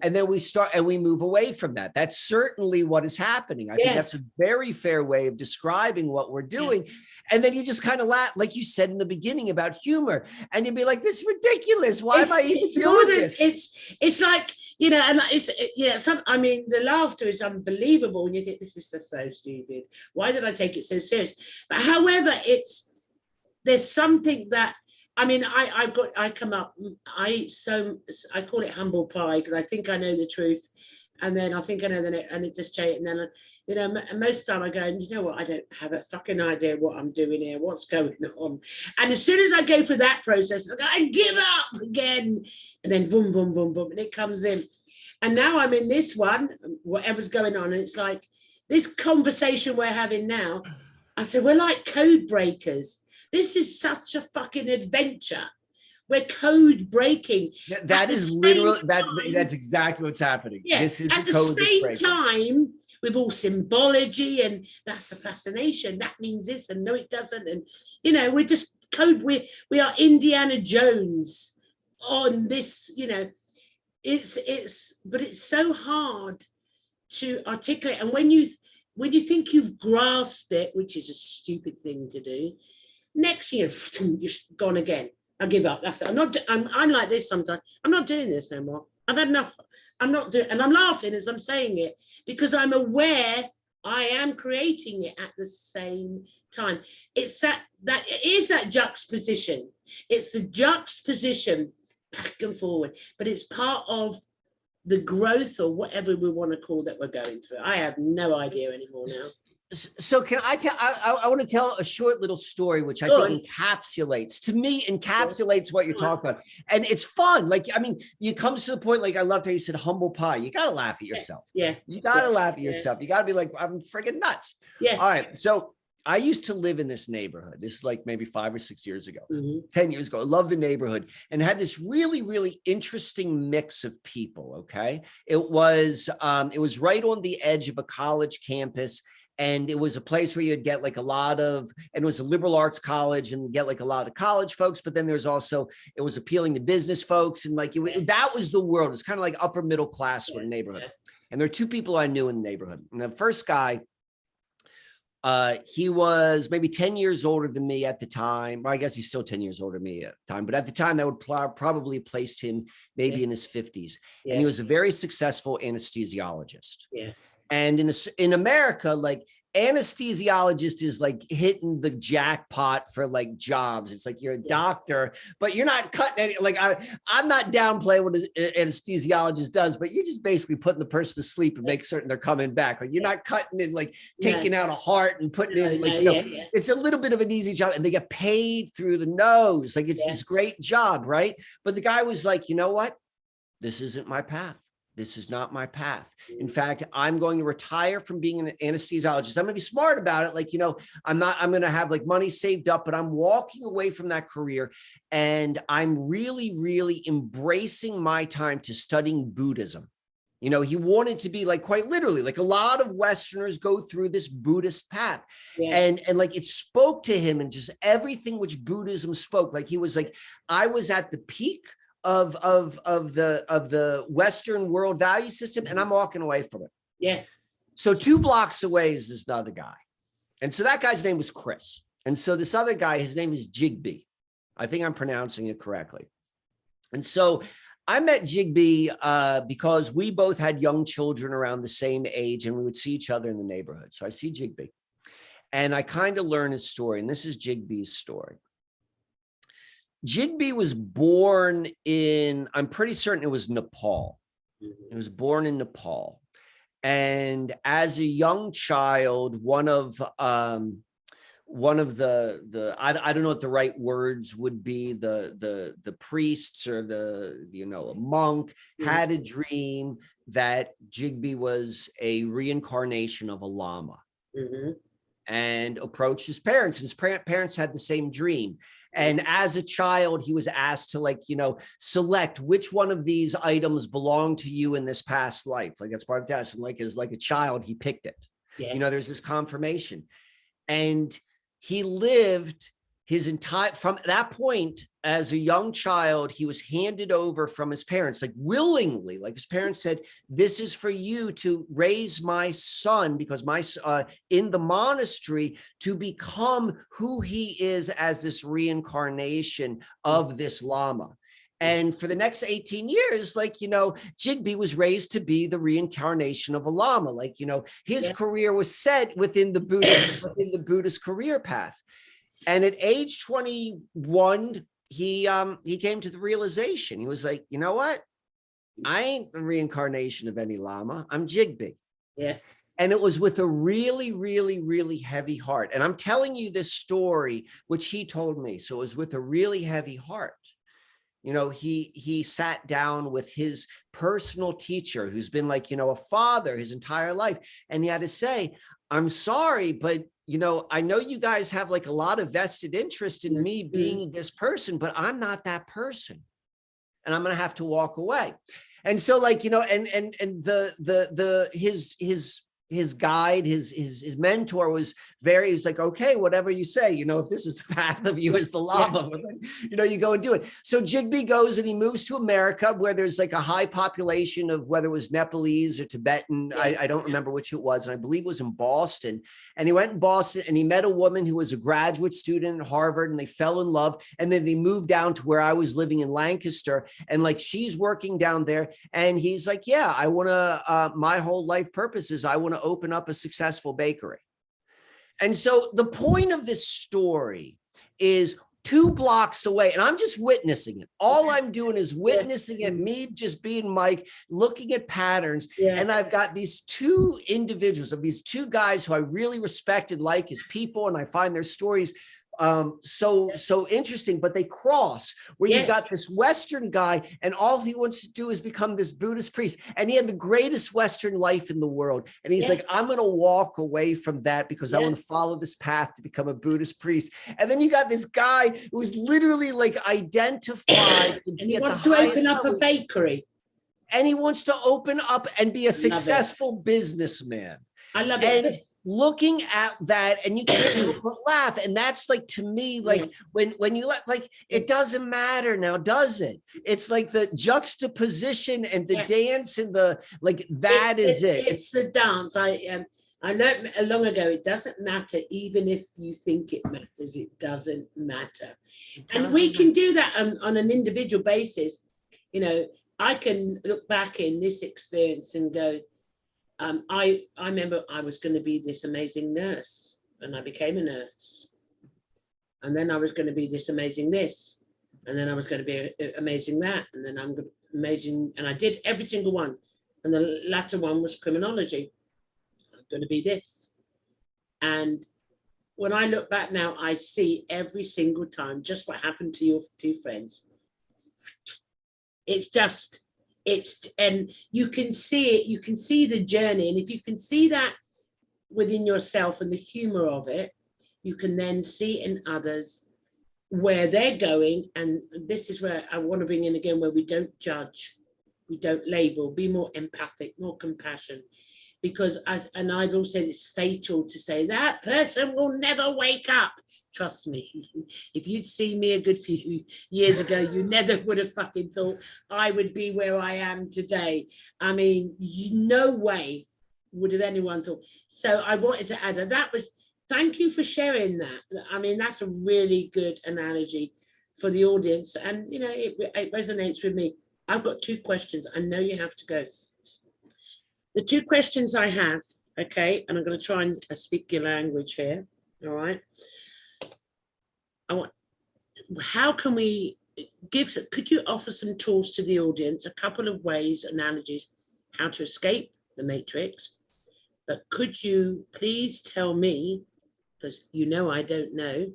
And then we start and we move away from that. That's certainly what is happening. I think that's a very fair way of describing what we're doing. And then you just kind of laugh, like you said in the beginning about humor. And you'd be like, this is ridiculous. Why am I even doing this? It's like, and the laughter is unbelievable. And you think, this is just so stupid. Why did I take it so serious? But however, there's something that, I call it humble pie, because I think I know the truth. And then I think I know and it just changed. And then, most of the time I go, you know what? I don't have a fucking idea what I'm doing here, what's going on. And as soon as I go through that process, I go, I give up again. And then boom, boom, boom, boom, and it comes in. And now I'm in this one, whatever's going on. And it's like this conversation we're having now. I said, we're like code breakers. This is such a fucking adventure. We're code breaking. That is literally that's exactly what's happening. Yeah. This is at the same time, with all symbology, and that's a fascination. That means this, and no, it doesn't. And we're just code. We are Indiana Jones on this. But it's so hard to articulate. And when you think you've grasped it, which is a stupid thing to do, next year you're gone again. I give up. That's it. I'm like this sometimes. I'm not doing this no more. I've had enough. I'm not doing, and I'm laughing as I'm saying it, because I'm aware I am creating it at the same time. It's that juxtaposition. It's the juxtaposition back and forward, but it's part of the growth or whatever we want to call that we're going through. I have no idea anymore now. So can I tell, I want to tell a short little story, which I think encapsulates what you're talking about. And it's fun. Like, I mean, you come to the point, like, I loved how you said humble pie. You got to laugh at yourself. Yeah. You got to laugh at yourself. You got to be like, I'm friggin' nuts. Yeah. All right. So I used to live in this neighborhood. This is like maybe 5 or 6 years ago, 10 years ago. I love the neighborhood and had this really, really interesting mix of people. Okay. It was right on the edge of a college campus. And it was a place where you'd get like a lot of, and it was a liberal arts college and get like a lot of college folks. But then there's also, it was appealing to business folks. And like, that was the world. It's kind of like upper middle class sort of neighborhood. And there are two people I knew in the neighborhood. And the first guy, he was maybe 10 years older than me at the time. Well, I guess he's still 10 years older than me at the time, but at the time that would probably placed him maybe in his 50s. And he was a very successful anesthesiologist. And in America, like anesthesiologist is like hitting the jackpot for like jobs. It's like you're a doctor, but you're not cutting any, like I'm not downplaying what an anesthesiologist does, but you're just basically putting the person to sleep and make certain they're coming back. Like you're not cutting in, like taking out a heart and putting in, like, it's a little bit of an easy job and they get paid through the nose. Like it's this great job, right? But the guy was like, you know what? This isn't my path. This is not my path. In fact, I'm going to retire from being an anesthesiologist. I'm going to be smart about it. Like, you know, I'm going to have like money saved up, but I'm walking away from that career. And I'm really, really embracing my time to studying Buddhism. You know, he wanted to be like quite literally, like a lot of Westerners go through this Buddhist path. And like it spoke to him and just everything which Buddhism spoke. Like he was like, I was at the peak of the Western world value system, and I'm walking away from it. So 2 blocks away is this other guy. And so that guy's name was Chris. And so this other guy, his name is Jigby. I think I'm pronouncing it correctly. And so I met Jigby because we both had young children around the same age and we would see each other in the neighborhood. So I see Jigby and I kind of learn his story. And this is Jigby's story. Jigby was born in, I'm pretty certain it was Nepal. He was born in Nepal. And as a young child, one of the I don't know what the right words would be, the priests or a monk had a dream that Jigby was a reincarnation of a llama. And approached his parents, and his parents had the same dream. And as a child, he was asked to select which one of these items belong to you in this past life. Like that's part of the test. And as a child, he picked it. There's this confirmation. And he lived his entire, from that point, as a young child, he was handed over from his parents, like willingly, like his parents said, this is for you to raise my son, because in the monastery to become who he is as this reincarnation of this Lama. And for the next 18 years, Jigby was raised to be the reincarnation of a Lama. His career was set within the Buddhist career path. And at age 21, he came to the realization. He was like, you know what? I ain't the reincarnation of any Lama. I'm Jigby. And it was with a really, really, really heavy heart. And I'm telling you this story, which he told me. So it was with a really heavy heart. He sat down with his personal teacher, who's been a father his entire life. And he had to say, I'm sorry, but I know you guys have a lot of vested interest in me being this person, but I'm not that person. And I'm going to have to walk away. And so his guide, his mentor he was like, okay, whatever you say, if this is the path of you as the Lama, you go and do it. So Jigby goes and he moves to America, where there's a high population of, whether it was Nepalese or Tibetan, I don't remember which it was. And I believe it was in Boston. And he went in Boston and he met a woman who was a graduate student at Harvard, and they fell in love. And then they moved down to where I was living in Lancaster. And she's working down there. And he's like, yeah, I want to, my whole life purpose is I want to open up a successful bakery. And so the point of this story is 2 blocks away, and I'm just witnessing it. All I'm doing is witnessing it, me just being Mike, looking at patterns. And I've got these 2 individuals of these 2 guys who I really respect and like as people, and I find their stories so interesting, but they cross where you got this Western guy, and all he wants to do is become this Buddhist priest, and he had the greatest Western life in the world, and he's like, I'm going to walk away from that because I want to follow this path to become a Buddhist priest. And then you got this guy who's literally like identified and he wants to open up a bakery, and he wants to open up and be a successful businessman. I love it. Looking at that, and you can't help but laugh. And that's like, to me, like when you like, it doesn't matter now, does it? It's like the juxtaposition and the dance and the, like, that is it. It's the dance. I learned long ago, it doesn't matter, even if you think it matters, it doesn't matter. And we can do that on an individual basis. You know, I can look back in this experience and go, I remember I was going to be this amazing nurse, and I became a nurse. And then I was going to be this amazing this, and then I was going to be amazing that, and then I'm amazing, and I did every single one. And the latter one was criminology. I'm going to be this. And when I look back now, I see every single time just what happened to your 2 friends. And you can see it, you can see the journey. And if you can see that within yourself and the humor of it, you can then see in others where they're going. And this is where I want to bring in again, where we don't judge, we don't label, be more empathic, more compassion. Because and I've always said it's fatal to say that person will never wake up. Trust me, if you'd seen me a good few years ago, you never would have fucking thought I would be where I am today. I mean, no way would have anyone thought. So I wanted to add that was, thank you for sharing that. I mean, that's a really good analogy for the audience. And, you know, it resonates with me. I've got 2 questions. I know you have to go. The 2 questions I have, okay, and I'm going to try and speak your language here, all right? How can we could you offer some tools to the audience, a couple of ways, analogies, how to escape the matrix? But could you please tell me, because you know I don't know,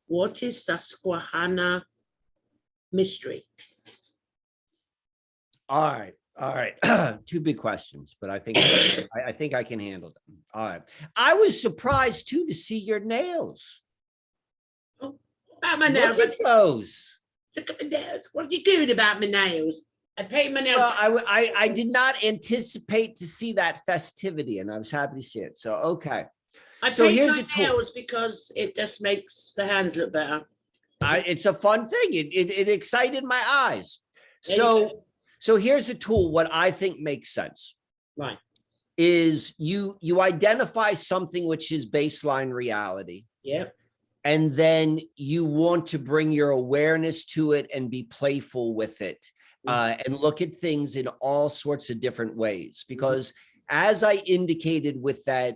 what is Susquehanna mystery? All right. 2 big questions, but I think I can handle them. All right. I was surprised too to see your nails. About my nails. Look at those. Look at my nails. What are you doing about my nails? I painted my nails. Well, I did not anticipate to see that festivity, and I was happy to see it. So, okay. I painted my nails because it just makes the hands look better. It's a fun thing. It excited my eyes. So here's a tool. What I think makes sense. Right. Is you identify something which is baseline reality. Yep. And then you want to bring your awareness to it and be playful with it, and look at things in all sorts of different ways. Because as I indicated with the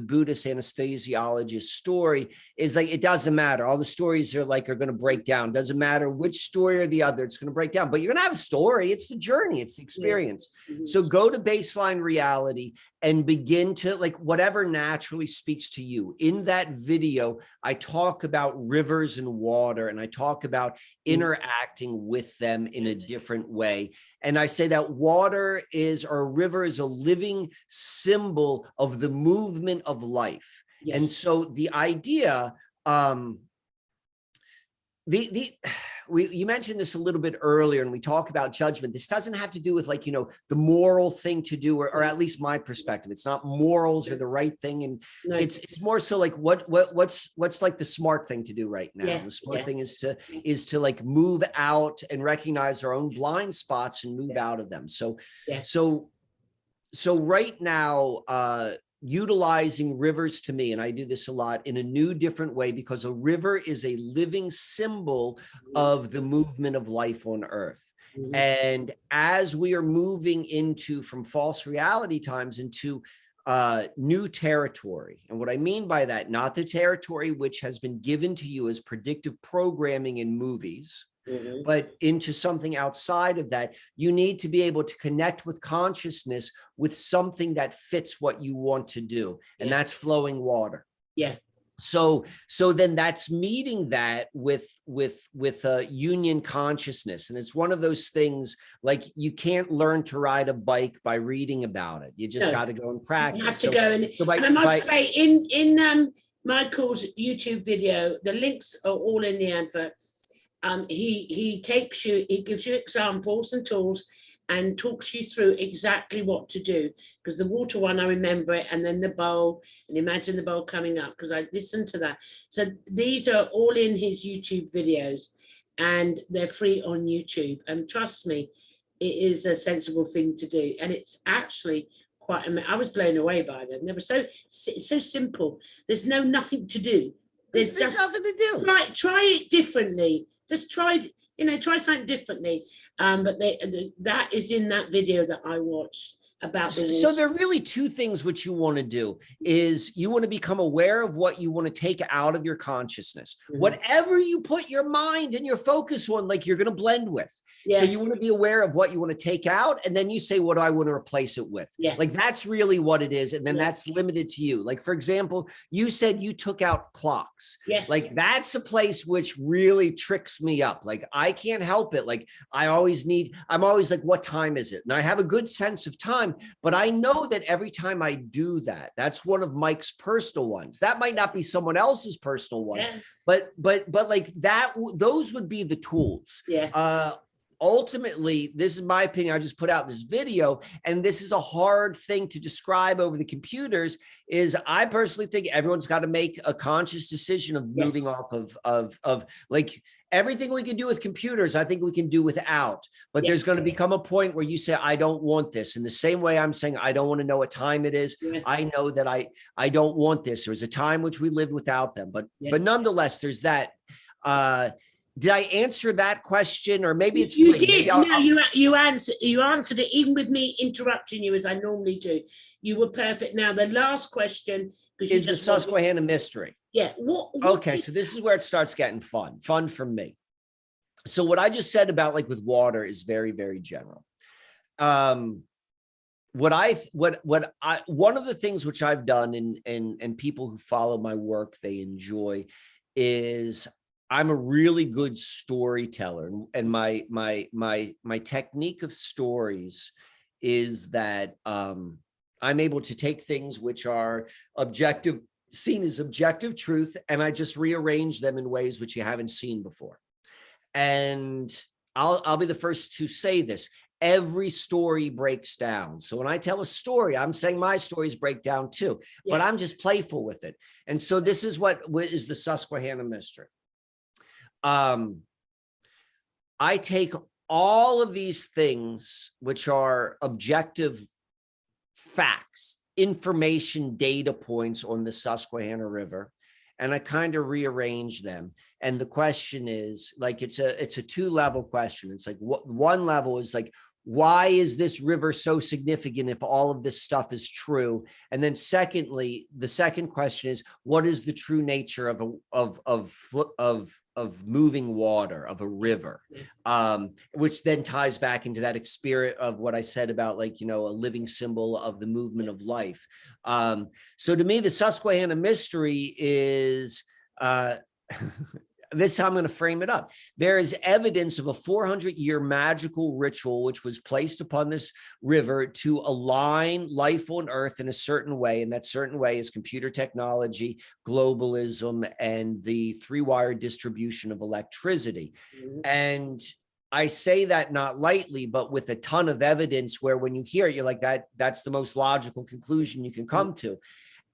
Buddhist anesthesiologist story, is like, it doesn't matter. All the stories are going to break down. Doesn't matter which story or the other, it's going to break down. But you're going to have a story. It's the journey. It's the experience. So go to baseline reality and begin to, like, whatever naturally speaks to you. In that video, I talk about rivers and water, and I talk about interacting with them in a different way. And I say that water is, or a river is, a living symbol of the movement of life. Yes. And so the idea, you mentioned this a little bit earlier, and we talk about judgment. This doesn't have to do with, like, the moral thing to do, or at least my perspective. It's not morals or the right thing. And it's more so like what's like the smart thing to do right now. The smart thing is to like move out and recognize our own blind spots and move out of them. So right now, utilizing rivers to me, and I do this a lot in a new, different way, because a river is a living symbol of the movement of life on earth. And as we are moving from false reality times into new territory. And what I mean by that, not the territory which has been given to you as predictive programming in movies, but into something outside of that. You need to be able to connect with consciousness with something that fits what you want to do. And that's flowing water. Yeah. So then that's meeting that with a union consciousness. And it's one of those things, like, you can't learn to ride a bike by reading about it. You just got to go and practice. You have to go and I must say, in Michael's YouTube video, the links are all in the advert. He gives you examples and tools and talks you through exactly what to do, because the water one, I remember it, and then the bowl, and imagine the bowl coming up, because I listened to that. So these are all in his YouTube videos, and they're free on YouTube. And trust me, it is a sensible thing to do. And it's actually quite, I was blown away by them. They were so simple. There's nothing to do. There's just nothing to do. Try it differently. Just try something differently. But that is in that video that I watched about the water. So there are really two things which you want to do. Is you want to become aware of what you want to take out of your consciousness. Whatever you put your mind and your focus on, like, you're going to blend with. So you want to be aware of what you want to take out, and then you say, what do I want to replace it with? Like, that's really what it is. And then that's limited to you. Like, for example, you said you took out clocks. Like, that's a place which really tricks me up. Like, I can't help it. Like, I'm always like, what time is it? And I have a good sense of time, but I know that every time I do that, that's one of Mike's personal ones. That might not be someone else's personal one, but like that, those would be the tools. Ultimately, this is my opinion. I just put out this video, and this is a hard thing to describe over the computers. Is I personally think everyone's got to make a conscious decision of moving off of like everything we can do with computers. I think we can do without, but there's going to become a point where you say, I don't want this. In the same way I'm saying, I don't want to know what time it is. I know that I don't want this. There was a time which we lived without them, but nonetheless, there's that. Did I answer that question, or maybe it's you did? No, you answered it, even with me interrupting you as I normally do. You were perfect. Now the last question is the Susquehanna mystery. What okay, so this is where it starts getting fun for me. So what I just said about, like, with water is very, very general. One of the things which I've done, and people who follow my work, they enjoy, is I'm a really good storyteller, and my technique of stories is that I'm able to take things which are seen as objective truth, and I just rearrange them in ways which you haven't seen before. And I'll be the first to say this. Every story breaks down. So when I tell a story, I'm saying my stories break down too, but I'm just playful with it. And so this is what is the Susquehanna mystery. I take all of these things, which are objective facts, information, data points on the Susquehanna River, and I kind of rearrange them. And the question is, like, it's a two-level question. It's like, one level is like, why is this river so significant if all of this stuff is true? And then secondly, the second question is, what is the true nature of moving water, of a river? Which then ties back into that spirit of what I said about, like, a living symbol of the movement of life. So to me, the Susquehanna mystery is, this is how I'm going to frame it up. There is evidence of a 400-year magical ritual which was placed upon this river to align life on Earth in a certain way. And that certain way is computer technology, globalism, and the three-wire distribution of electricity. And I say that not lightly, but with a ton of evidence, where when you hear it, you're like, that's the most logical conclusion you can come to.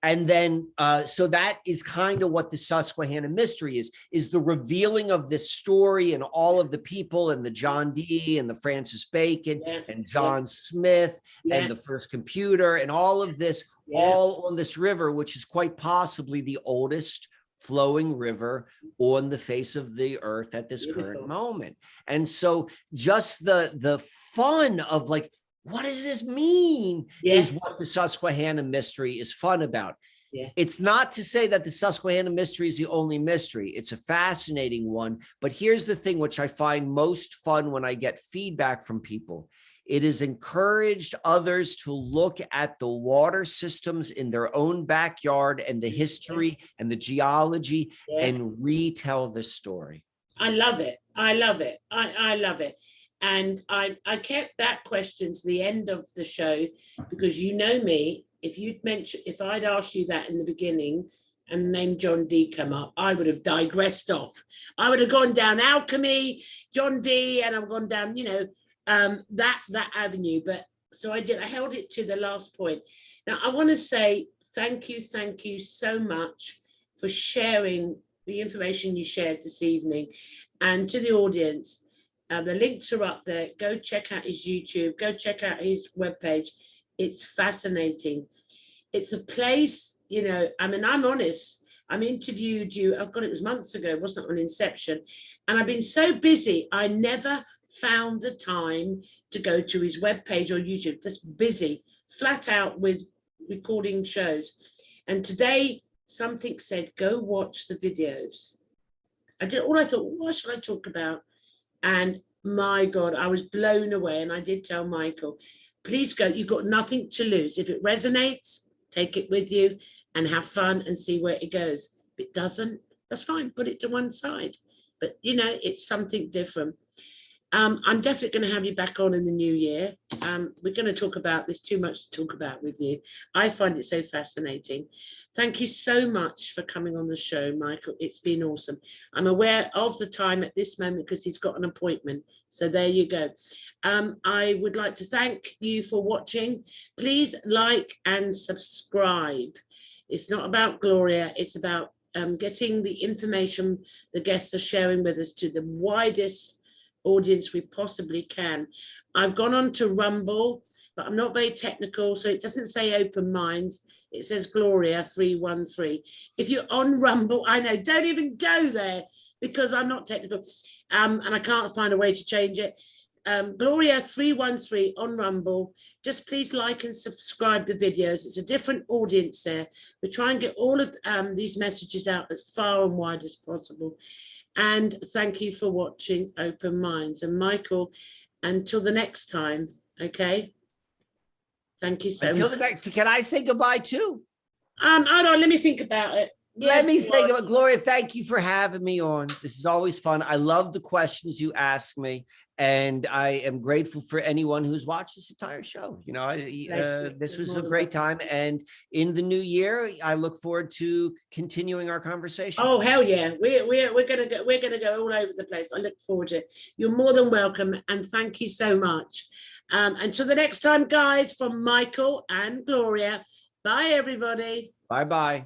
And then, so that is kind of what the Susquehanna mystery is the revealing of this story, and all of the people, and the John Dee and the Francis Bacon and John Smith and the first computer, and all of this, all on this river, which is quite possibly the oldest flowing river on the face of the earth at this current moment. And so just the fun of, like, what does this mean? Yeah. Is what the Susquehanna mystery is fun about. Yeah. It's not to say that the Susquehanna mystery is the only mystery. It's a fascinating one. But here's the thing, which I find most fun when I get feedback from people. It has encouraged others to look at the water systems in their own backyard and the history and the geology and retell the story. I love it. I love it. I love it. And I kept that question to the end of the show because you know me, if I'd asked you that in the beginning and the name John Dee come up, I would have digressed off. I would have gone down alchemy, John Dee, and I've gone down, that avenue. But so I did. I held it to the last point. Now I want to say thank you so much for sharing the information you shared this evening, and to the audience. The links are up there. Go check out his YouTube. Go check out his webpage. It's fascinating. It's a place, I'm honest. I interviewed you, it was months ago, wasn't it, on Inception? And I've been so busy, I never found the time to go to his webpage or YouTube, just busy, flat out with recording shows. And today, something said, go watch the videos. I thought, what should I talk about? And my God, I was blown away. And I did tell Michael, please go. You've got nothing to lose. If it resonates, take it with you and have fun and see where it goes. If it doesn't, that's fine. Put it to one side. But, it's something different. I'm definitely going to have you back on in the new year. We're going to talk about, there's too much to talk about with you. I find it so fascinating. Thank you so much for coming on the show, Michael. It's been awesome. I'm aware of the time at this moment because he's got an appointment. So there you go. I would like to thank you for watching. Please like and subscribe. It's not about Gloria. It's about getting the information the guests are sharing with us to the widest audience we possibly can. I've gone on to Rumble, but I'm not very technical, so it doesn't say open minds. It says Gloria 313. If you're on Rumble, I know, don't even go there because I'm not technical, and I can't find a way to change it. Gloria 313 on Rumble. Just please like and subscribe the videos. It's a different audience there. We try and get all of these messages out as far and wide as possible. And thank you for watching Open Minds. And Michael, until the next time, okay? Thank you so much. Until the next, can I say goodbye too? Hold on, let me think about it. Let me say goodbye. Gloria, thank you for having me on. This is always fun. I love the questions you ask me. And I am grateful for anyone who's watched this entire show. This was a great time. And in the new year, I look forward to continuing our conversation. Oh, hell yeah. We're gonna go all over the place. I look forward to it. You're more than welcome. And thank you so much. Until the next time, guys, from Michael and Gloria. Bye, everybody. Bye-bye.